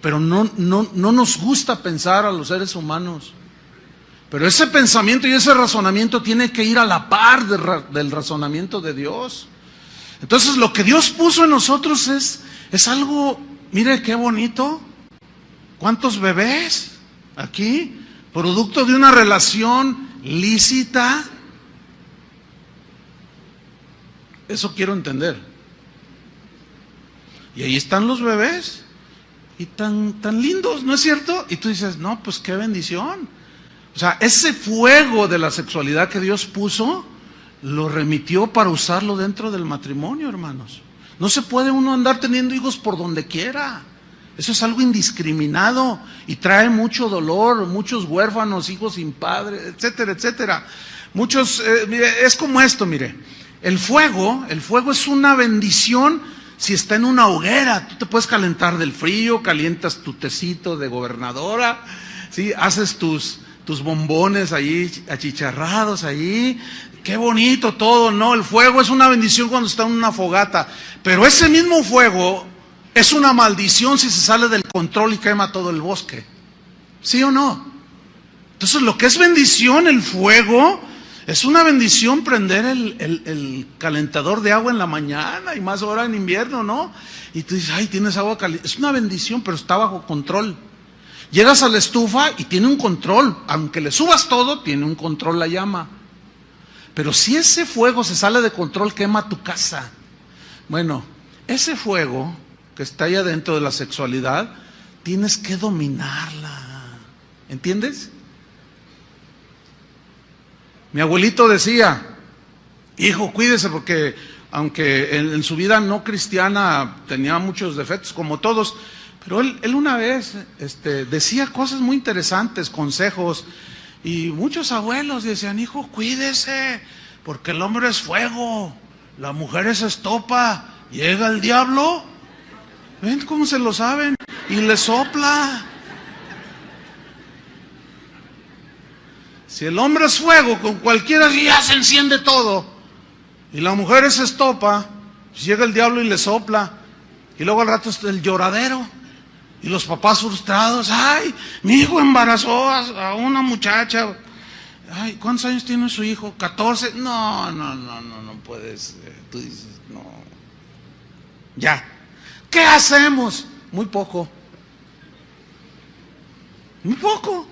pero no nos gusta pensar a los seres humanos. Pero ese pensamiento y ese razonamiento tiene que ir a la par del razonamiento de Dios. Entonces, lo que Dios puso en nosotros es algo, mire qué bonito. ¿Cuántos bebés aquí? Producto de una relación lícita. Eso quiero entender. Y ahí están los bebés. Y tan lindos, ¿no es cierto? Y tú dices, no, pues qué bendición. O sea, ese fuego de la sexualidad que Dios puso, lo remitió para usarlo dentro del matrimonio, hermanos. No se puede uno andar teniendo hijos por donde quiera. Eso es algo indiscriminado y trae mucho dolor, muchos huérfanos, hijos sin padre, etcétera, etcétera. Muchos, es como esto, mire. El fuego es una bendición si está en una hoguera. Tú te puedes calentar del frío, calientas tu tecito de gobernadora, ¿sí? Haces tus bombones ahí achicharrados ahí. Qué bonito todo, ¿no? El fuego es una bendición cuando está en una fogata. Pero ese mismo fuego es una maldición si se sale del control y quema todo el bosque. ¿Sí o no? Entonces, lo que es bendición, el fuego, es una bendición prender el calentador de agua en la mañana y más ahora en invierno, ¿no? Y tú dices, ay, tienes agua caliente. Es una bendición, pero está bajo control. Llegas a la estufa y tiene un control. Aunque le subas todo, tiene un control la llama. Pero si ese fuego se sale de control, quema tu casa. Bueno, ese fuego que está allá dentro de la sexualidad, tienes que dominarla. ¿Entiendes? Mi abuelito decía, hijo, cuídese porque aunque en su vida no cristiana tenía muchos defectos como todos, pero él una vez decía cosas muy interesantes, consejos, y muchos abuelos decían, hijo, cuídese, porque el hombre es fuego, la mujer es estopa, llega el diablo, ¿ven cómo se lo saben? Y le sopla. Si el hombre es fuego, con cualquiera ya se enciende todo, y la mujer es estopa, pues llega el diablo y le sopla, y luego al rato está el lloradero. Y los papás frustrados, ay, mi hijo embarazó a una muchacha. Ay, ¿cuántos años tiene su hijo? 14. No puedes. Tú dices, no. Ya. ¿Qué hacemos? Muy poco. Muy poco.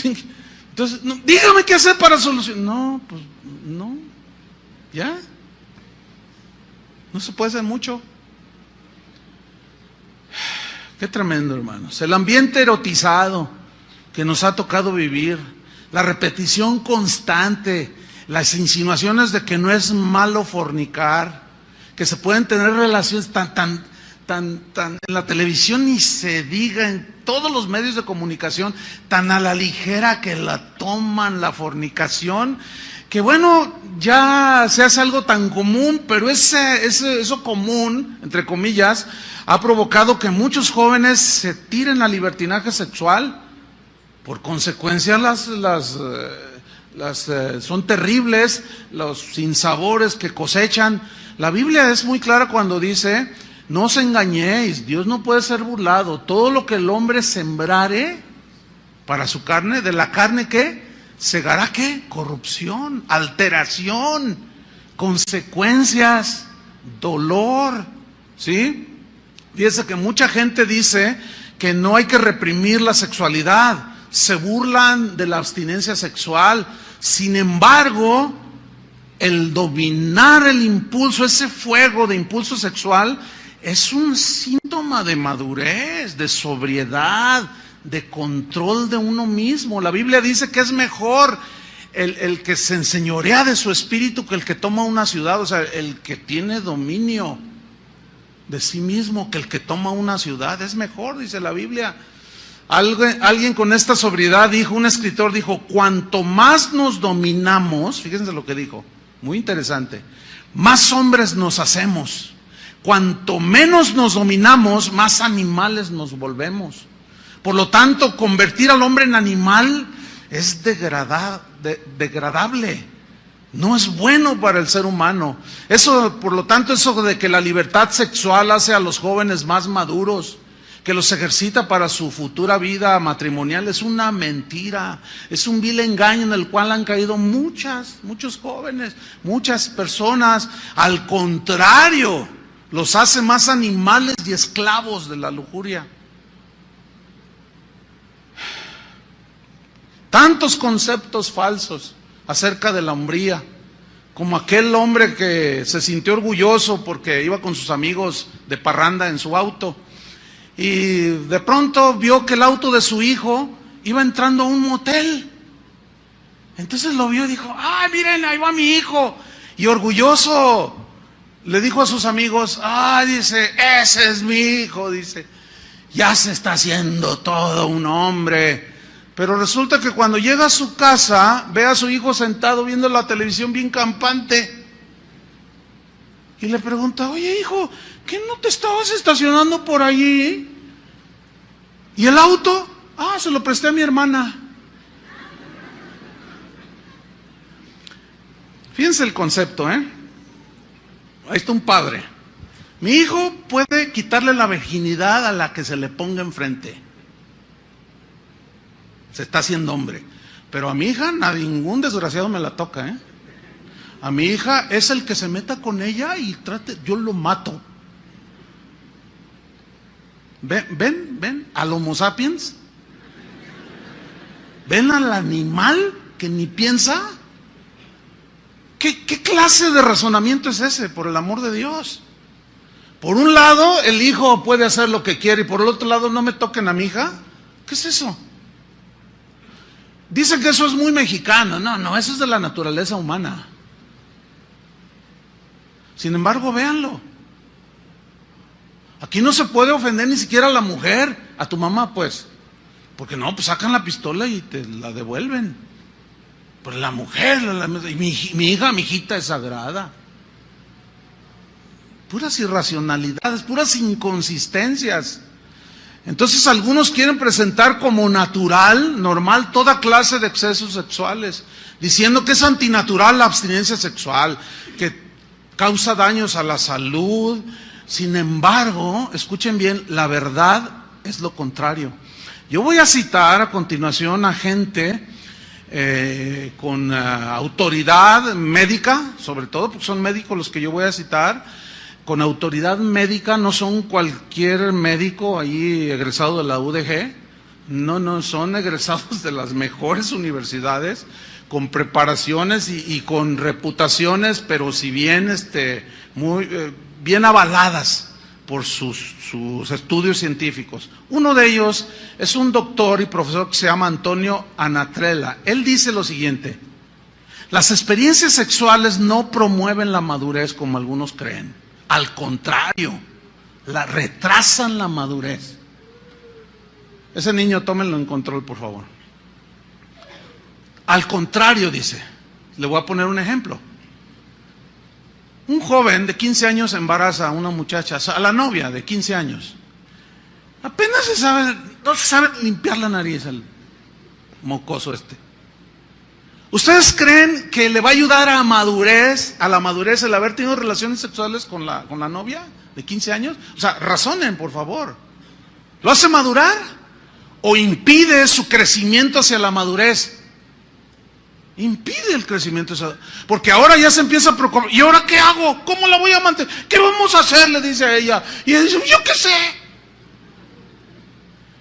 Entonces, no, dígame qué hacer para solucionar. No, pues no. Ya. No se puede hacer mucho. Qué tremendo, hermanos. El ambiente erotizado que nos ha tocado vivir, la repetición constante, las insinuaciones de que no es malo fornicar, que se pueden tener relaciones tan en la televisión ni se diga, en todos los medios de comunicación, tan a la ligera que la toman la fornicación, que bueno, ya se hace algo tan común, pero eso común, entre comillas, ha provocado que muchos jóvenes se tiren al libertinaje sexual. Por consecuencia, son terribles los sinsabores que cosechan. La Biblia es muy clara cuando dice, no os engañéis, Dios no puede ser burlado. Todo lo que el hombre sembrare para su carne, de la carne, ¿qué? Segará, ¿qué? Corrupción, alteración, consecuencias, dolor, ¿sí? Fíjese que mucha gente dice que no hay que reprimir la sexualidad, se burlan de la abstinencia sexual. Sin embargo, el dominar el impulso, ese fuego de impulso sexual, es un síntoma de madurez, de sobriedad, de control de uno mismo. La Biblia dice que es mejor el que se enseñorea de su espíritu que el que toma una ciudad, o sea, el que tiene dominio de sí mismo que el que toma una ciudad. Es mejor, dice la Biblia. Alguien con esta sobriedad dijo, un escritor dijo, cuanto más nos dominamos, fíjense lo que dijo, muy interesante, más hombres nos hacemos. Cuanto menos nos dominamos, más animales nos volvemos. Por lo tanto, convertir al hombre en animal es degradable. No es bueno para el ser humano. Eso, por lo tanto, eso de que la libertad sexual hace a los jóvenes más maduros, que los ejercita para su futura vida matrimonial, es una mentira. Es un vil engaño en el cual han caído muchos jóvenes, muchas personas. Al contrario, los hace más animales y esclavos de la lujuria. Tantos conceptos falsos acerca de la hombría, como aquel hombre que se sintió orgulloso porque iba con sus amigos de parranda en su auto y de pronto vio que el auto de su hijo iba entrando a un motel. Entonces lo vio y dijo, ¡ay, miren, ahí va mi hijo! Y orgulloso le dijo a sus amigos, dice, ese es mi hijo, dice, ya se está haciendo todo un hombre. Pero resulta que cuando llega a su casa, ve a su hijo sentado viendo la televisión bien campante. Y le pregunta, oye hijo, ¿qué no te estabas estacionando por allí? ¿Y el auto? Se lo presté a mi hermana. Fíjense el concepto, Ahí está un padre. Mi hijo puede quitarle la virginidad a la que se le ponga enfrente. Se está haciendo hombre. Pero a mi hija, a ningún desgraciado me la toca, A mi hija es el que se meta con ella y trate, yo lo mato. ¿Ven al Homo sapiens? ¿Ven al animal que ni piensa? ¿Qué clase de razonamiento es ese, por el amor de Dios? Por un lado, el hijo puede hacer lo que quiere y por el otro lado, no me toquen a mi hija. ¿Qué es eso? Dicen que eso es muy mexicano. No, eso es de la naturaleza humana. Sin embargo, véanlo. Aquí no se puede ofender ni siquiera a la mujer, a tu mamá, pues. Porque no, pues sacan la pistola y te la devuelven. Pero la mujer, mi hija, mi hijita es sagrada. Puras irracionalidades, puras inconsistencias. Entonces algunos quieren presentar como natural, normal, toda clase de excesos sexuales, diciendo que es antinatural la abstinencia sexual, que causa daños a la salud. Sin embargo, escuchen bien, la verdad es lo contrario. Yo voy a citar a continuación a gente con autoridad médica, sobre todo porque son médicos los que yo voy a citar, con autoridad médica, no son cualquier médico ahí egresado de la UDG, no, son egresados de las mejores universidades, con preparaciones y con reputaciones, pero si bien muy bien avaladas por sus estudios científicos. Uno de ellos es un doctor y profesor que se llama Antonio Anatrella. Él dice lo siguiente: las experiencias sexuales no promueven la madurez como algunos creen. Al contrario, retrasan la madurez. Ese niño, tómenlo en control, por favor. Al contrario, dice. Le voy a poner un ejemplo. Un joven de 15 años embaraza a una muchacha, a la novia de 15 años. Apenas no se sabe limpiar la nariz al mocoso este. ¿Ustedes creen que le va a ayudar a la madurez el haber tenido relaciones sexuales con la novia de 15 años? O sea, razonen, por favor. ¿Lo hace madurar? ¿O impide su crecimiento hacia la madurez? Impide el crecimiento. Porque ahora ya se empieza a preocupar. ¿Y ahora qué hago? ¿Cómo la voy a mantener? ¿Qué vamos a hacer? Le dice a ella. Y ella dice, yo qué sé.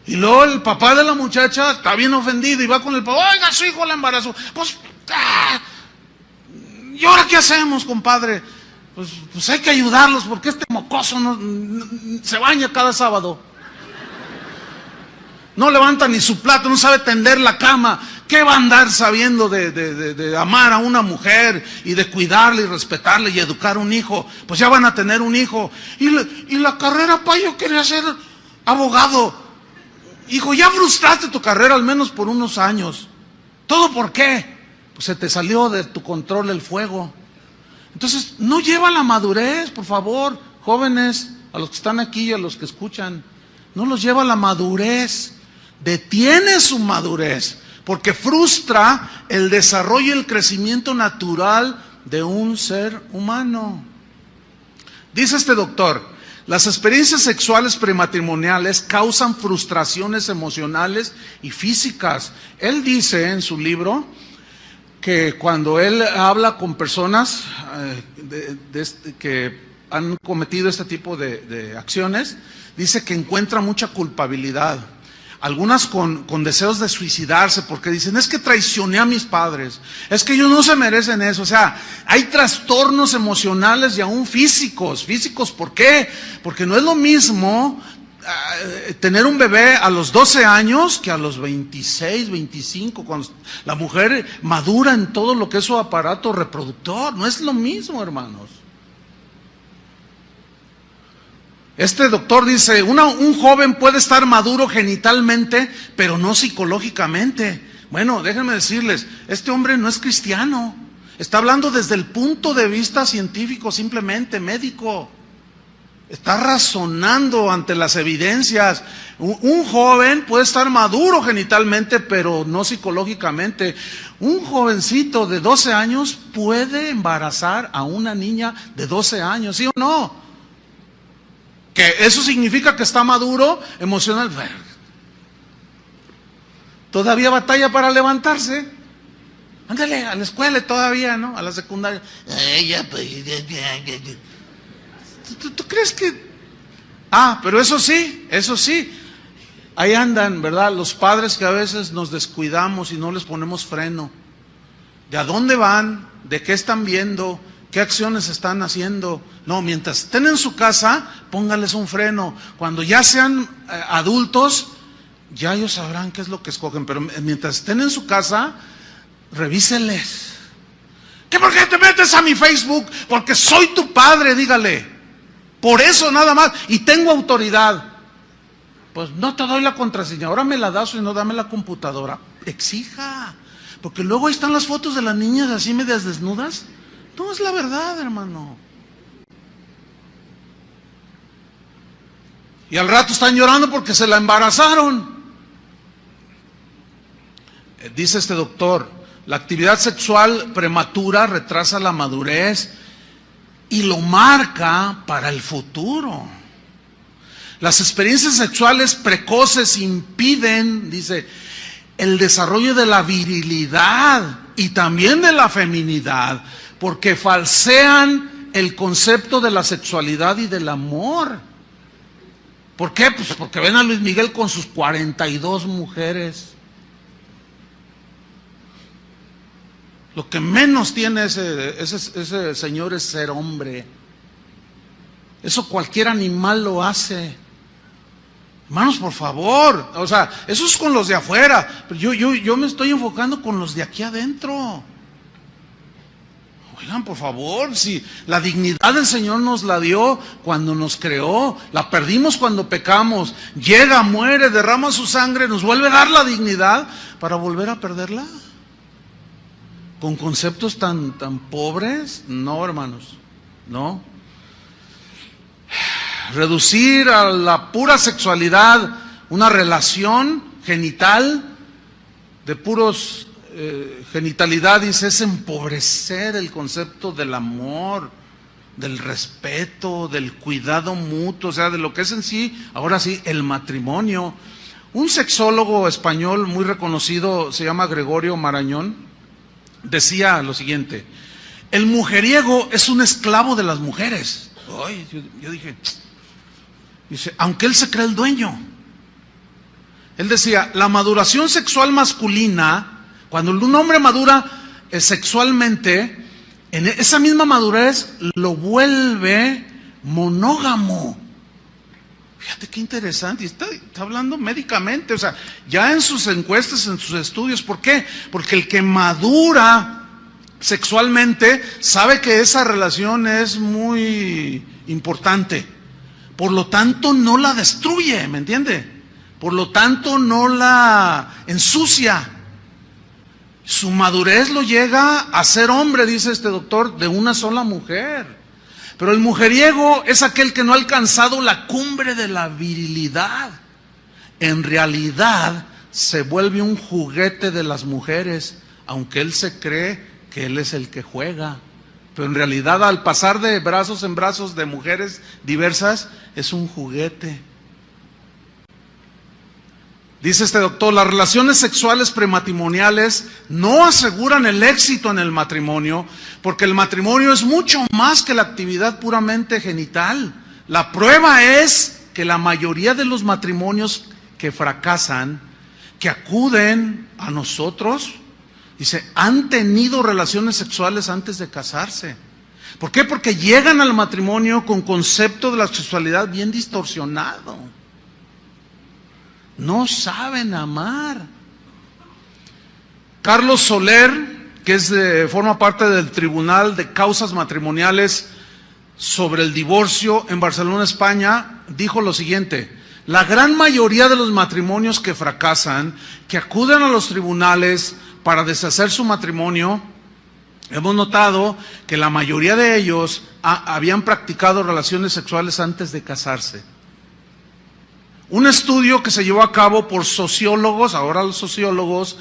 Y luego el papá de la muchacha está bien ofendido y va con el papá, oiga, su hijo la embarazó. Pues, ¿y ahora qué hacemos, compadre? pues hay que ayudarlos porque este mocoso se baña cada sábado. No levanta ni su plato, no sabe tender la cama. ¿Qué va a andar sabiendo de amar a una mujer y de cuidarla y respetarla y educar a un hijo? Pues ya van a tener un hijo. Y la carrera, pa, yo quería ser abogado. Hijo, ya frustraste tu carrera al menos por unos años. ¿Todo por qué? Pues se te salió de tu control el fuego. Entonces, no lleva la madurez, por favor, jóvenes, a los que están aquí y a los que escuchan. No los lleva la madurez. Detiene su madurez, porque frustra el desarrollo y el crecimiento natural de un ser humano. Dice este doctor, las experiencias sexuales prematrimoniales causan frustraciones emocionales y físicas. Él dice en su libro que cuando él habla con personas que han cometido este tipo de acciones, dice que encuentra mucha culpabilidad. Algunas con deseos de suicidarse porque dicen, es que traicioné a mis padres, es que ellos no se merecen eso. O sea, hay trastornos emocionales y aún físicos. ¿Físicos por qué? Porque no es lo mismo tener un bebé a los 12 años que a los 26, 25, cuando la mujer madura en todo lo que es su aparato reproductor. No es lo mismo, hermanos. Este doctor dice, un joven puede estar maduro genitalmente, pero no psicológicamente. Bueno, déjenme decirles, este hombre no es cristiano. Está hablando desde el punto de vista científico, simplemente médico. Está razonando ante las evidencias. Un joven puede estar maduro genitalmente, pero no psicológicamente. Un jovencito de 12 años puede embarazar a una niña de 12 años, ¿sí o no? Que eso significa que está maduro emocional. Todavía batalla para levantarse. Ándale, a la escuela todavía, ¿no? A la secundaria. ¿Tú crees que...? Pero eso sí. Ahí andan, ¿verdad? Los padres que a veces nos descuidamos y no les ponemos freno. ¿De a dónde van? ¿De qué están viendo? ¿Qué acciones están haciendo? No, mientras estén en su casa, póngales un freno. Cuando ya sean adultos, ya ellos sabrán qué es lo que escogen. Pero mientras estén en su casa, revíseles. ¿Qué por qué te metes a mi Facebook? Porque soy tu padre, dígale. Por eso nada más. Y tengo autoridad. Pues no te doy la contraseña. Ahora me la das y no dame la computadora. Exija. Porque luego ahí están las fotos de las niñas así medias desnudas. No es la verdad, hermano. Y al rato están llorando porque se la embarazaron. Dice este doctor, la actividad sexual prematura retrasa la madurez y lo marca para el futuro. Las experiencias sexuales precoces impiden, dice, el desarrollo de la virilidad y también de la feminidad, porque falsean el concepto de la sexualidad y del amor. ¿Por qué? Pues porque ven a Luis Miguel con sus 42 mujeres. Lo que menos tiene ese señor es ser hombre. Eso cualquier animal lo hace. Hermanos, por favor. O sea, eso es con los de afuera. Pero yo me estoy enfocando con los de aquí adentro. Oigan, por favor, si la dignidad del Señor nos la dio cuando nos creó, la perdimos cuando pecamos, llega, muere, derrama su sangre, nos vuelve a dar la dignidad para volver a perderla. ¿Con conceptos tan pobres? No, hermanos, no. Reducir a la pura sexualidad una relación genital de puros genitalidad, dice, es empobrecer el concepto del amor, del respeto, del cuidado mutuo, o sea, de lo que es en sí, ahora sí, el matrimonio. Un sexólogo español muy reconocido, se llama Gregorio Marañón, decía lo siguiente: el mujeriego es un esclavo de las mujeres. Ay, yo dije, dice, aunque él se cree el dueño. Él decía, la maduración sexual masculina, cuando un hombre madura sexualmente, en esa misma madurez lo vuelve monógamo. Fíjate qué interesante, y está hablando médicamente, o sea, ya en sus encuestas, en sus estudios. ¿Por qué? Porque el que madura sexualmente sabe que esa relación es muy importante, por lo tanto no la destruye, ¿me entiende? Por lo tanto no la ensucia. Su madurez lo llega a ser hombre, dice este doctor, de una sola mujer. Pero el mujeriego es aquel que no ha alcanzado la cumbre de la virilidad. En realidad se vuelve un juguete de las mujeres, aunque él se cree que él es el que juega. Pero en realidad, al pasar de brazos en brazos de mujeres diversas, es un juguete. Dice este doctor, las relaciones sexuales prematrimoniales no aseguran el éxito en el matrimonio, porque el matrimonio es mucho más que la actividad puramente genital. La prueba es que la mayoría de los matrimonios que fracasan, que acuden a nosotros, dice, han tenido relaciones sexuales antes de casarse. ¿Por qué? Porque llegan al matrimonio con concepto de la sexualidad bien distorsionado. No saben amar. Carlos Soler, que forma parte del Tribunal de Causas Matrimoniales sobre el Divorcio en Barcelona, España, dijo lo siguiente: la gran mayoría de los matrimonios que fracasan, que acuden a los tribunales para deshacer su matrimonio, hemos notado que la mayoría de ellos habían practicado relaciones sexuales antes de casarse. Un estudio que se llevó a cabo por sociólogos, ahora los sociólogos,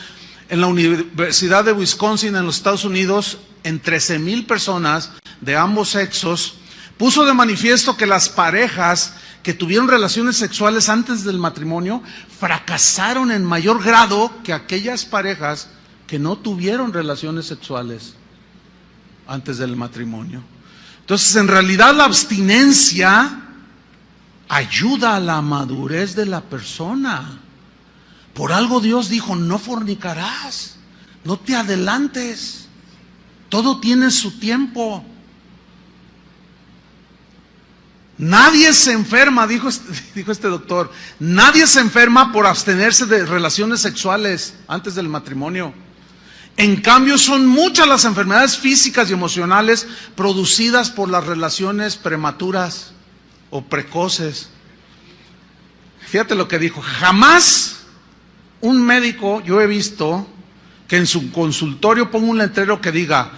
en la Universidad de Wisconsin en los Estados Unidos, en 13,000 personas de ambos sexos, puso de manifiesto que las parejas que tuvieron relaciones sexuales antes del matrimonio fracasaron en mayor grado que aquellas parejas que no tuvieron relaciones sexuales antes del matrimonio. Entonces, en realidad la abstinencia ayuda a la madurez de la persona. Por algo Dios dijo, no fornicarás, no te adelantes, todo tiene su tiempo. Nadie se enferma, dijo este doctor, nadie se enferma por abstenerse de relaciones sexuales antes del matrimonio. En cambio, son muchas las enfermedades físicas y emocionales producidas por las relaciones prematuras o precoces. Fíjate lo que dijo, jamás un médico, yo he visto, que en su consultorio ponga un letrero que diga,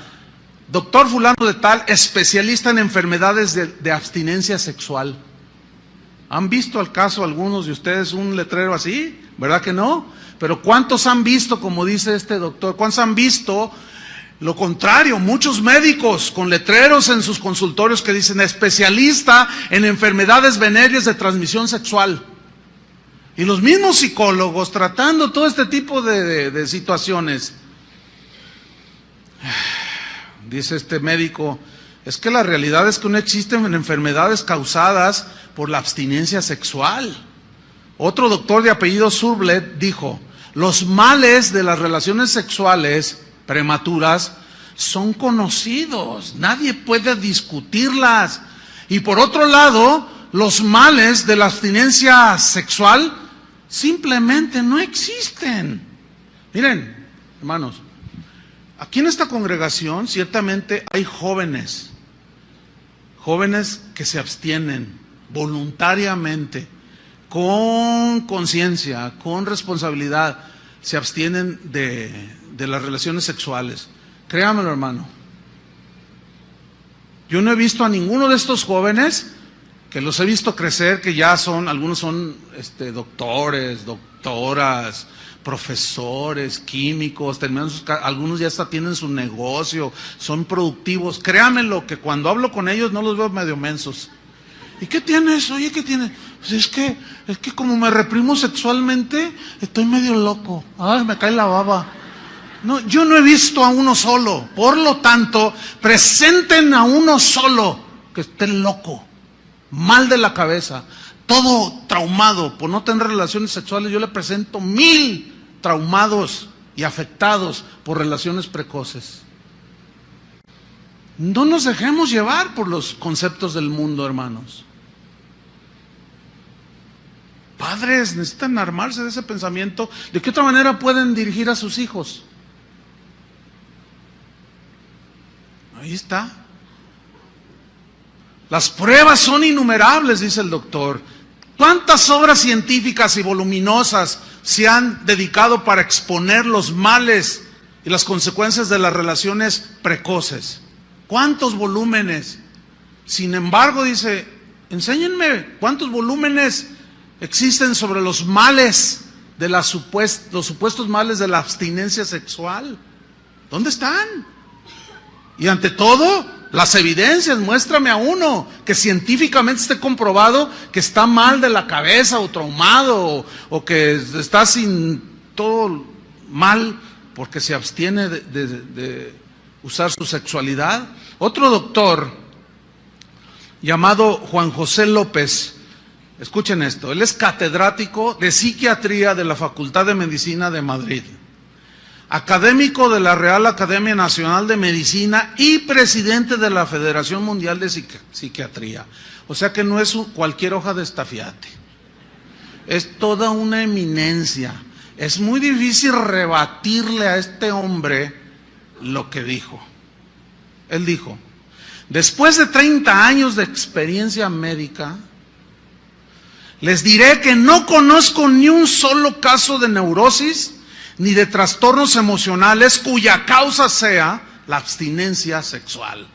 doctor fulano de tal, especialista en enfermedades de abstinencia sexual. ¿Han visto al caso algunos de ustedes un letrero así? ¿Verdad que no? Pero ¿cuántos han visto, como dice este doctor? ¿Cuántos han visto lo contrario? Muchos médicos con letreros en sus consultorios que dicen especialista en enfermedades venéreas de transmisión sexual. Y los mismos psicólogos tratando todo este tipo de situaciones. Dice este médico, es que la realidad es que no existen enfermedades causadas por la abstinencia sexual. Otro doctor de apellido Surblet dijo, los males de las relaciones sexuales prematuras son conocidos, nadie puede discutirlas. Y por otro lado, los males de la abstinencia sexual simplemente no existen. Miren, hermanos, aquí en esta congregación ciertamente hay jóvenes que se abstienen voluntariamente, con conciencia, con responsabilidad, se abstienen de las relaciones sexuales. Créamelo, hermano. Yo no he visto a ninguno de estos jóvenes, que los he visto crecer, que ya son, algunos son doctores, doctoras, profesores, químicos, algunos ya hasta tienen su negocio, son productivos. Créamelo, que cuando hablo con ellos no los veo medio mensos. ¿Y qué tienes? Oye, ¿qué tienes? Pues es que como me reprimo sexualmente, estoy medio loco. Ay, me cae la baba. No, yo no he visto a uno solo. Por lo tanto, presenten a uno solo que esté loco, mal de la cabeza, todo traumado por no tener relaciones sexuales. Yo le presento 1000 traumados y afectados por relaciones precoces. No nos dejemos llevar por los conceptos del mundo, hermanos. Padres necesitan armarse de ese pensamiento. ¿De qué otra manera pueden dirigir a sus hijos? Ahí está. Las pruebas son innumerables, dice el doctor. ¿Cuántas obras científicas y voluminosas se han dedicado para exponer los males y las consecuencias de las relaciones precoces? ¿Cuántos volúmenes? Sin embargo, dice, enséñenme cuántos volúmenes existen sobre los males de los supuestos males de la abstinencia sexual. ¿Dónde están? Y ante todo, las evidencias, muéstrame a uno que científicamente esté comprobado que está mal de la cabeza o traumado o que está sin todo mal porque se abstiene de usar su sexualidad. Otro doctor llamado Juan José López, escuchen esto, él es catedrático de psiquiatría de la Facultad de Medicina de Madrid, académico de la Real Academia Nacional de Medicina y presidente de la Federación Mundial de Psiquiatría. O sea que no es cualquier hoja de estafiate, es toda una eminencia. Es muy difícil rebatirle a este hombre lo que dijo. Él dijo, después de 30 años de experiencia médica, les diré que no conozco ni un solo caso de neurosis ni de trastornos emocionales cuya causa sea la abstinencia sexual.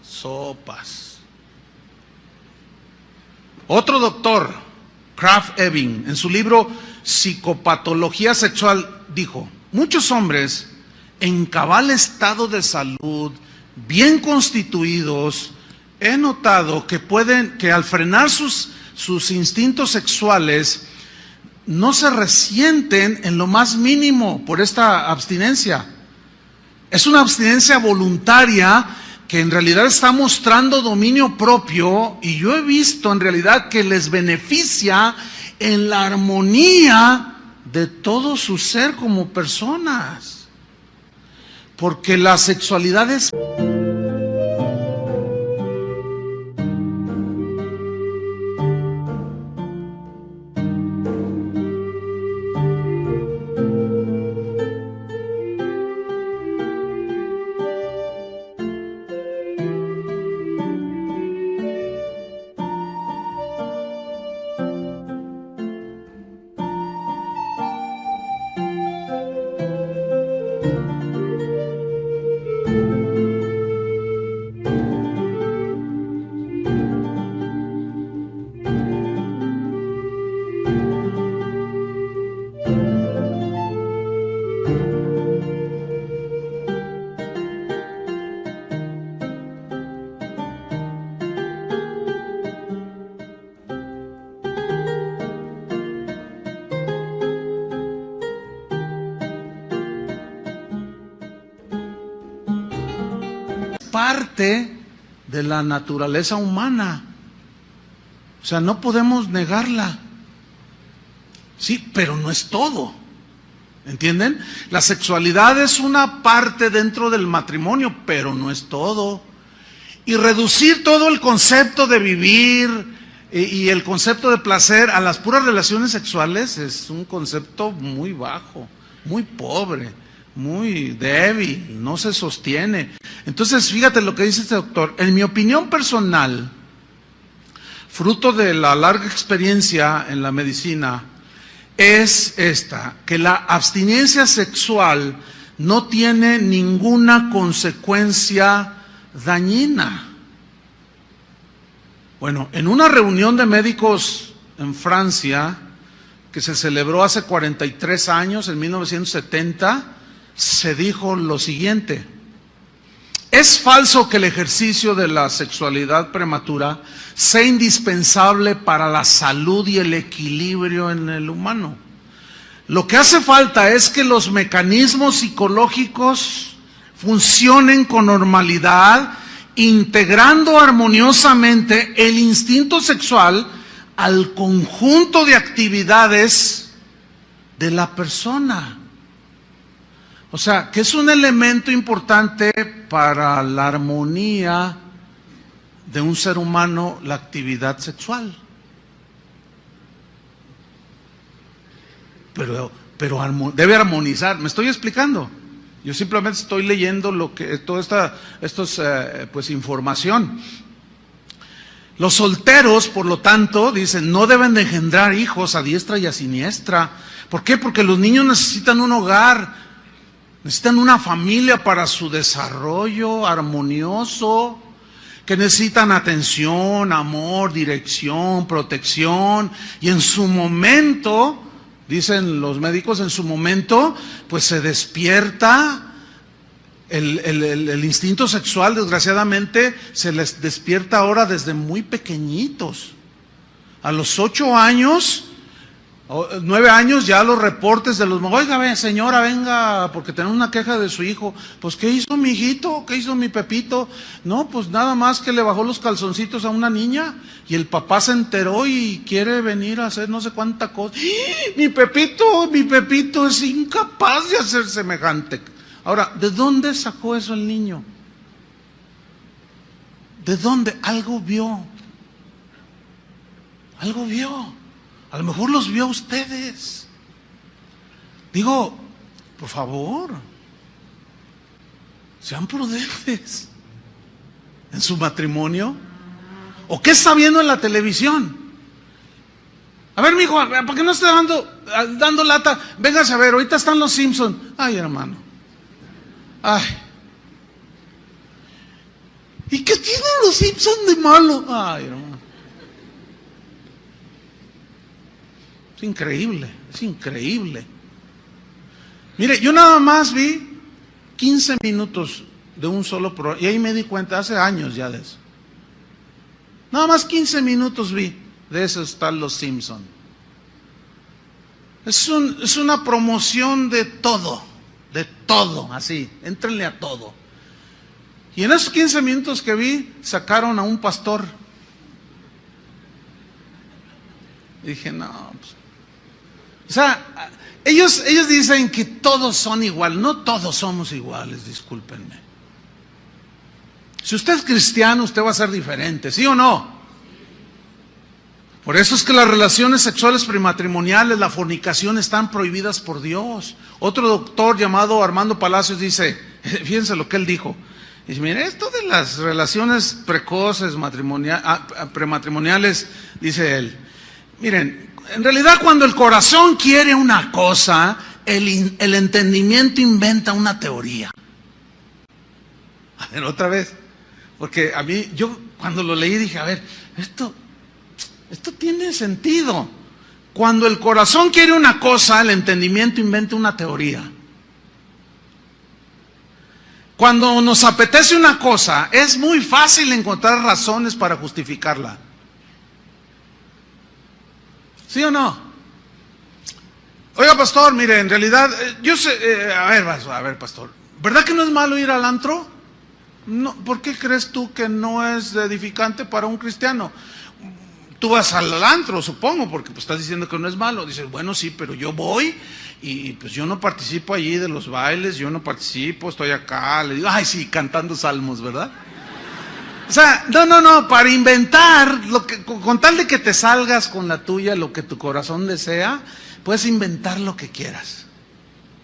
Sopas. Otro doctor, Krafft Ebing, en su libro Psicopatología Sexual, dijo, muchos hombres en cabal estado de salud, bien constituidos, he notado que al frenar sus instintos sexuales, no se resienten en lo más mínimo por esta abstinencia. Es una abstinencia voluntaria que en realidad está mostrando dominio propio, y yo he visto en realidad que les beneficia en la armonía de todo su ser como personas. Porque la sexualidad es... parte de la naturaleza humana. O sea, no podemos negarla. Sí, pero no es todo. ¿Entienden? La sexualidad es una parte dentro del matrimonio, pero no es todo. Y reducir todo el concepto de vivir y el concepto de placer a las puras relaciones sexuales es un concepto muy bajo, muy pobre, muy débil, no se sostiene. Entonces, fíjate lo que dice este doctor. En mi opinión personal, fruto de la larga experiencia en la medicina, es esta, que la abstinencia sexual no tiene ninguna consecuencia dañina. Bueno, en una reunión de médicos en Francia, que se celebró hace 43 años, en 1970, se dijo lo siguiente: es falso que el ejercicio de la sexualidad prematura sea indispensable para la salud y el equilibrio en el humano. Lo que hace falta es que los mecanismos psicológicos funcionen con normalidad, integrando armoniosamente el instinto sexual al conjunto de actividades de la persona. O sea, que es un elemento importante para la armonía de un ser humano, la actividad sexual. Pero debe armonizar. ¿Me estoy explicando? Yo simplemente estoy leyendo toda esta pues información. Los solteros, por lo tanto, dicen, no deben de engendrar hijos a diestra y a siniestra. ¿Por qué? Porque los niños necesitan un hogar, necesitan una familia para su desarrollo armonioso, que necesitan atención, amor, dirección, protección, y en su momento, dicen los médicos, en su momento, pues se despierta el instinto sexual. Desgraciadamente se les despierta ahora desde muy pequeñitos. A los 8 años, 9 años, ya los reportes de los... Oiga, señora, venga, porque tenemos una queja de su hijo. Pues, ¿qué hizo mi hijito? ¿Qué hizo mi Pepito? No, pues nada más que le bajó los calzoncitos a una niña y el papá se enteró y quiere venir a hacer no sé cuánta cosa. ¡Ah! Mi Pepito es incapaz de hacer semejante. Ahora, ¿de dónde sacó eso el niño? ¿De dónde? Algo vio. Algo vio. A lo mejor los vio a ustedes. Digo, por favor, sean prudentes en su matrimonio. ¿O qué está viendo en la televisión? A ver, mijo, ¿por qué no está dando lata? Véngase a ver, ahorita están los Simpsons. Ay, hermano. Ay. ¿Y qué tienen los Simpsons de malo? Ay, hermano. Es increíble. Mire, yo nada más vi 15 minutos de un solo programa, y ahí me di cuenta, hace años ya de eso. Nada más 15 minutos vi, de eso están los Simpsons. Es una promoción de todo, así, éntrenle a todo. Y en esos 15 minutos que vi, sacaron a un pastor. Y dije, no, pues... O sea, ellos dicen que todos son iguales. No todos somos iguales, discúlpenme. Si usted es cristiano, usted va a ser diferente, ¿sí o no? Por eso es que las relaciones sexuales prematrimoniales, la fornicación, están prohibidas por Dios. Otro doctor llamado Armando Palacios dice, fíjense lo que él dijo. Dice, mire, esto de las relaciones precoces, prematrimoniales, dice él, miren, en realidad cuando el corazón quiere una cosa, el entendimiento inventa una teoría. A ver, otra vez, porque a mí, yo cuando lo leí dije, a ver, esto tiene sentido. Cuando el corazón quiere una cosa, el entendimiento inventa una teoría. Cuando nos apetece una cosa, es muy fácil encontrar razones para justificarla. ¿Sí o no? Oiga, pastor, mire, en realidad, yo sé, a ver, pastor, ¿verdad que no es malo ir al antro? No, ¿por qué crees tú que no es edificante para un cristiano? Tú vas al antro, supongo, porque pues estás diciendo que no es malo. Dices, bueno, sí, pero yo voy y pues yo no participo allí de los bailes, yo no participo, estoy acá, le digo, ay, sí, cantando salmos, ¿verdad? O sea, no, para inventar, con tal de que te salgas con la tuya, lo que tu corazón desea, puedes inventar lo que quieras.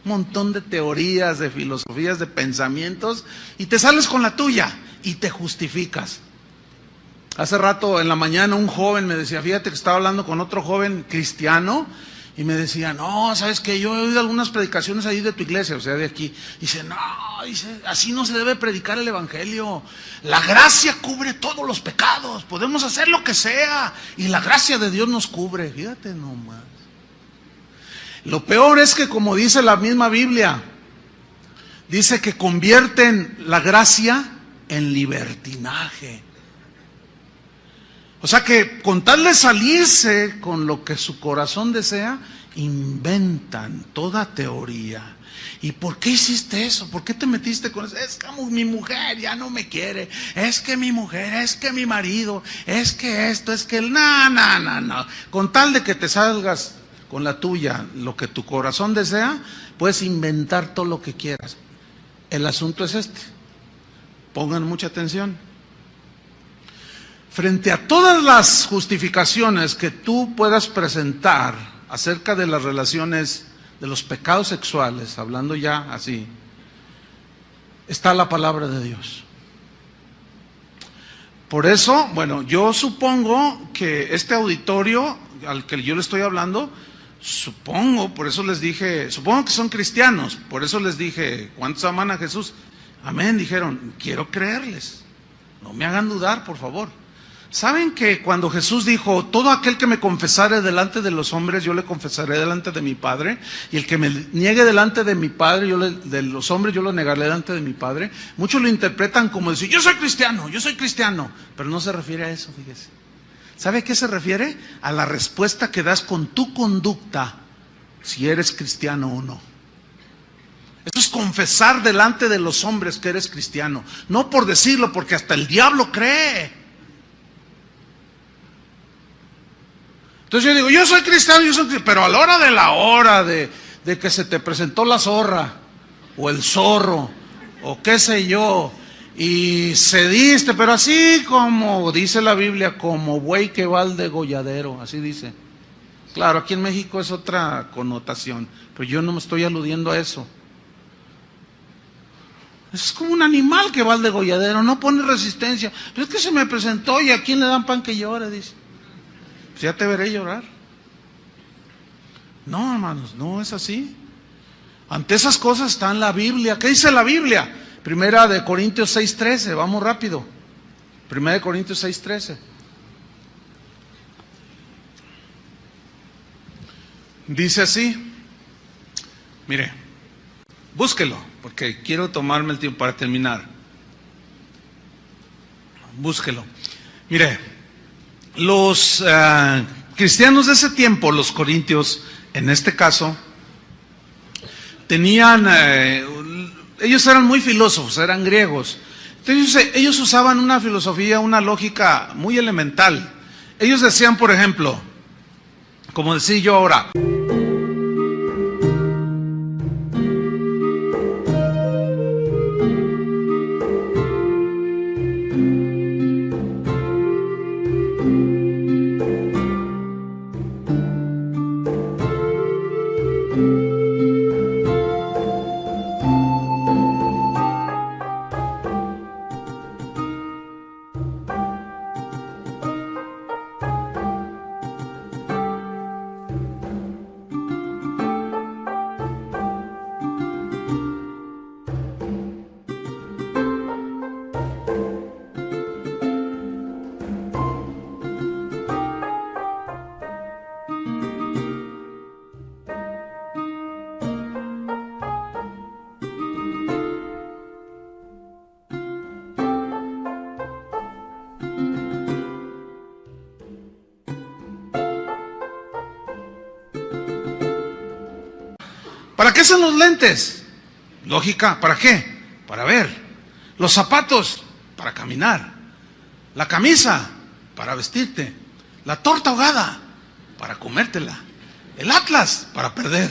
Un montón de teorías, de filosofías, de pensamientos, y te sales con la tuya y te justificas. Hace rato en la mañana un joven me decía, fíjate que estaba hablando con otro joven cristiano, y me decía, no, ¿sabes qué? Yo he oído algunas predicaciones ahí de tu iglesia, o sea, de aquí. Dice, no, así no se debe predicar el evangelio. La gracia cubre todos los pecados, podemos hacer lo que sea, y la gracia de Dios nos cubre. Fíjate nomás. Lo peor es que, como dice la misma Biblia, dice que convierten la gracia en libertinaje. O sea que con tal de salirse con lo que su corazón desea, inventan toda teoría. ¿Y por qué hiciste eso? ¿Por qué te metiste con eso? Es que mi mujer ya no me quiere. Es que mi mujer, es que mi marido, es que esto, es que el... No. Con tal de que te salgas con la tuya, lo que tu corazón desea, puedes inventar todo lo que quieras. El asunto es este. Pongan mucha atención. Frente a todas las justificaciones que tú puedas presentar acerca de las relaciones, de los pecados sexuales, hablando ya así, está la palabra de Dios. Por eso, bueno, yo supongo que este auditorio al que yo le estoy hablando, supongo, por eso les dije, supongo que son cristianos, por eso les dije, ¿cuántos aman a Jesús? Amén, dijeron, quiero creerles, no me hagan dudar, por favor. ¿Saben que cuando Jesús dijo, todo aquel que me confesare delante de los hombres, yo le confesaré delante de mi Padre, y el que me niegue delante de mi Padre, de los hombres, yo lo negaré delante de mi Padre? Muchos lo interpretan como decir, yo soy cristiano, pero no se refiere a eso, fíjese. ¿Sabe a qué se refiere? A la respuesta que das con tu conducta, si eres cristiano o no. Esto es confesar delante de los hombres que eres cristiano, no por decirlo, porque hasta el diablo cree. Entonces yo digo, yo soy cristiano, pero a la hora de que se te presentó la zorra, o el zorro, o qué sé yo, y cediste, pero así como dice la Biblia, como buey que va al degolladero, así dice. Claro, aquí en México es otra connotación, pero yo no me estoy aludiendo a eso. Es como un animal que va al degolladero, no pone resistencia. Pero es que se me presentó y a quién le dan pan que llore, dice. Pues ya te veré llorar. No, hermanos, no es así. Ante esas cosas está en la Biblia. ¿Qué dice la Biblia? Primera de Corintios 6:13, vamos rápido. Primera de Corintios 6:13. Dice así, mire, búsquelo, porque quiero tomarme el tiempo para terminar. Búsquelo. Mire, los cristianos de ese tiempo, los corintios, en este caso, tenían, ellos eran muy filósofos, eran griegos. Entonces ellos usaban una filosofía, una lógica muy elemental. Ellos decían, por ejemplo, como decía yo ahora, ¿para qué son los lentes? Lógica, ¿para qué? Para ver. Los zapatos, para caminar. La camisa, para vestirte. La torta ahogada, para comértela. El atlas, para perder.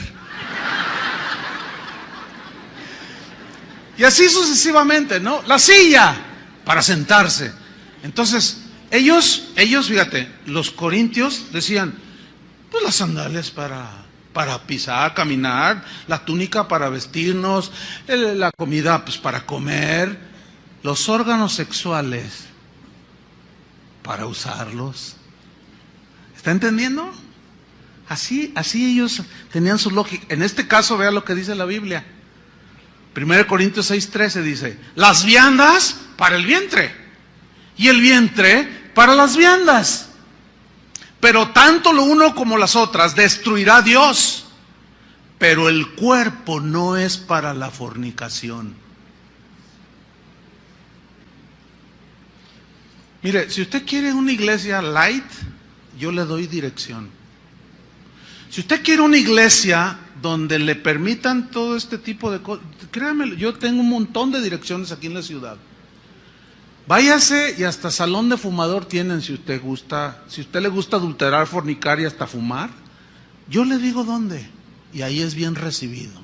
Y así sucesivamente, ¿no? La silla, para sentarse. Entonces, ellos, fíjate, los corintios decían, pues las sandalias para pisar, caminar, la túnica para vestirnos, la comida pues para comer, los órganos sexuales para usarlos. ¿Está entendiendo? Así ellos tenían su lógica. En este caso, vea lo que dice la Biblia. 1 Corintios 6:13 dice, las viandas para el vientre y el vientre para las viandas. Pero tanto lo uno como las otras destruirá Dios. Pero el cuerpo no es para la fornicación. Mire, si usted quiere una iglesia light, yo le doy dirección. Si usted quiere una iglesia donde le permitan todo este tipo de cosas, créanme, yo tengo un montón de direcciones aquí en la ciudad. Váyase y hasta salón de fumador tienen si usted gusta, si a usted le gusta adulterar, fornicar y hasta fumar, Yo le digo dónde, y ahí es bien recibido.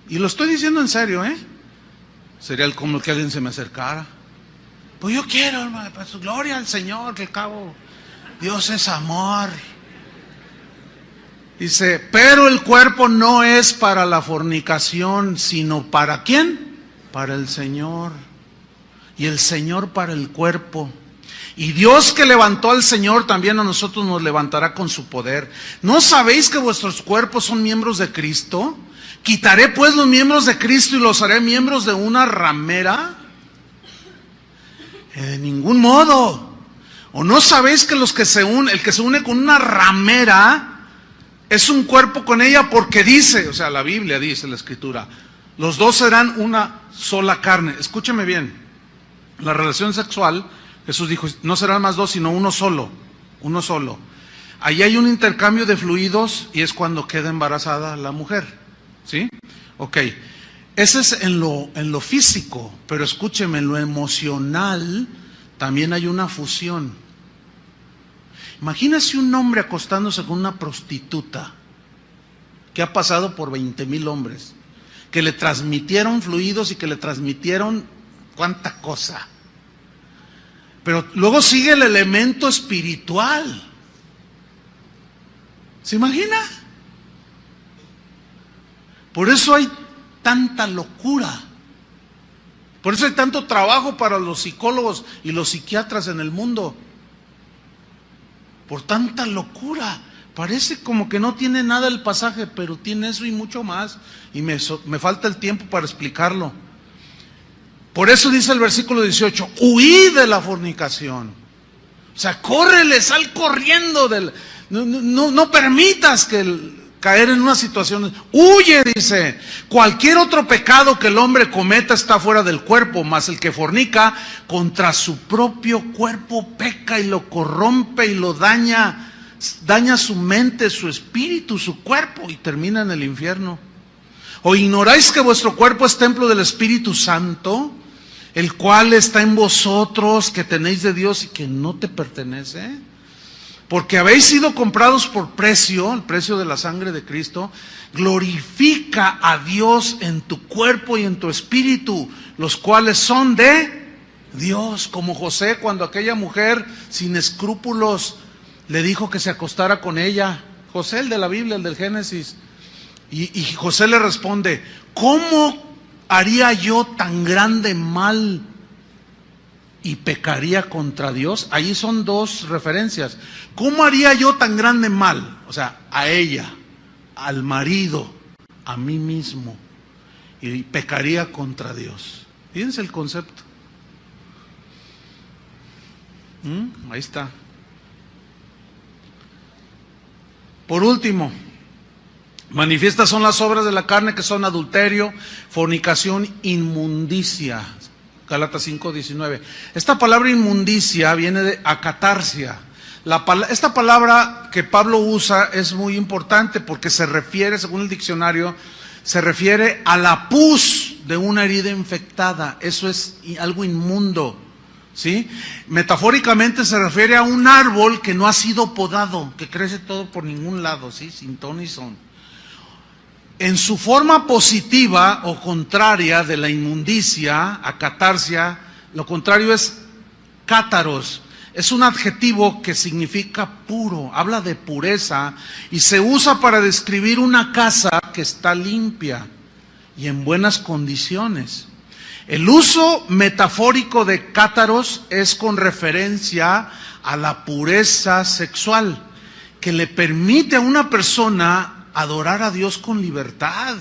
Y lo estoy diciendo en serio, ¿eh? Sería como que alguien se me acercara. Pues yo quiero, hermano, pues gloria al Señor, que al cabo Dios es amor. Dice, pero el cuerpo no es para la fornicación, sino ¿para quién? Para el Señor. Y el Señor para el cuerpo. Y Dios que levantó al Señor también a nosotros nos levantará con su poder. ¿No sabéis que vuestros cuerpos son miembros de Cristo? ¿Quitaré pues los miembros de Cristo y los haré miembros de una ramera? De ningún modo. ¿O no sabéis que el que se une con una ramera es un cuerpo con ella? Porque dice, o sea, la Biblia dice, la Escritura, los dos serán una sola carne. Escúcheme bien, la relación sexual, Jesús dijo, no serán más dos, sino uno solo, uno solo. Ahí hay un intercambio de fluidos y es cuando queda embarazada la mujer, ¿sí? Ok, ese es en lo físico, pero escúcheme, en lo emocional también hay una fusión. Imagínese un hombre acostándose con una prostituta que ha pasado por 20,000 hombres, que le transmitieron fluidos y que le transmitieron cuánta cosa. Pero luego sigue el elemento espiritual. ¿Se imagina? Por eso hay tanta locura. Por eso hay tanto trabajo para los psicólogos y los psiquiatras en el mundo. Por tanta locura. Parece como que no tiene nada el pasaje, pero tiene eso y mucho más. Y me falta el tiempo para explicarlo. Por eso dice el versículo 18, huid de la fornicación. O sea, córrele, sal corriendo. No permitas caer en una situación. Huye, dice. Cualquier otro pecado que el hombre cometa está fuera del cuerpo, mas el que fornica contra su propio cuerpo peca y lo corrompe y lo daña su mente, su espíritu, su cuerpo y termina en el infierno. ¿O ignoráis que vuestro cuerpo es templo del Espíritu Santo, el cual está en vosotros, que tenéis de Dios y que no te pertenece? Porque habéis sido comprados por precio, el precio de la sangre de Cristo. Glorifica a Dios en tu cuerpo y en tu espíritu, los cuales son de Dios. Como José, cuando aquella mujer sin escrúpulos le dijo que se acostara con ella. José, el de la Biblia, el del Génesis. Y José le responde, ¿cómo haría yo tan grande mal y pecaría contra Dios? Ahí son dos referencias. ¿Cómo haría yo tan grande mal? O sea, a ella, al marido, a mí mismo, y pecaría contra Dios. Fíjense el concepto. Ahí está. Por último, manifiestas son las obras de la carne, que son adulterio, fornicación, inmundicia. Gálatas 5:19. Esta palabra inmundicia viene de acatarsia. Esta palabra que Pablo usa es muy importante porque se refiere, según el diccionario, se refiere a la pus de una herida infectada. Eso es algo inmundo, ¿sí? Metafóricamente se refiere a un árbol que no ha sido podado, que crece todo por ningún lado, ¿sí? Sin ton ni son. En su forma positiva o contraria de la inmundicia, acatarsia, lo contrario es cátaros. Es un adjetivo que significa puro, habla de pureza y se usa para describir una casa que está limpia y en buenas condiciones. El uso metafórico de cátaros es con referencia a la pureza sexual, que le permite a una persona adorar a Dios con libertad.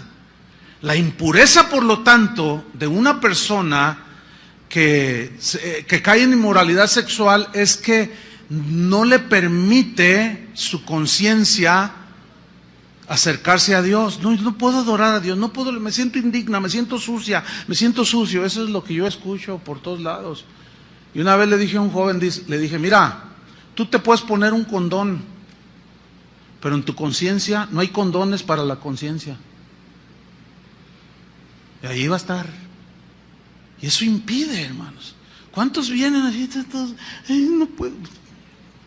La impureza, por lo tanto, de una persona que cae en inmoralidad sexual es que no le permite su conciencia acercarse a Dios. No puedo adorar a Dios, no puedo, me siento indigna, me siento sucia, me siento sucio. Eso es lo que yo escucho por todos lados. Y una vez le dije a un joven, le dije, mira, tú te puedes poner un condón, pero en tu conciencia no hay condones para la conciencia. Y ahí va a estar. Y eso impide, hermanos. ¿Cuántos vienen así? No puedo.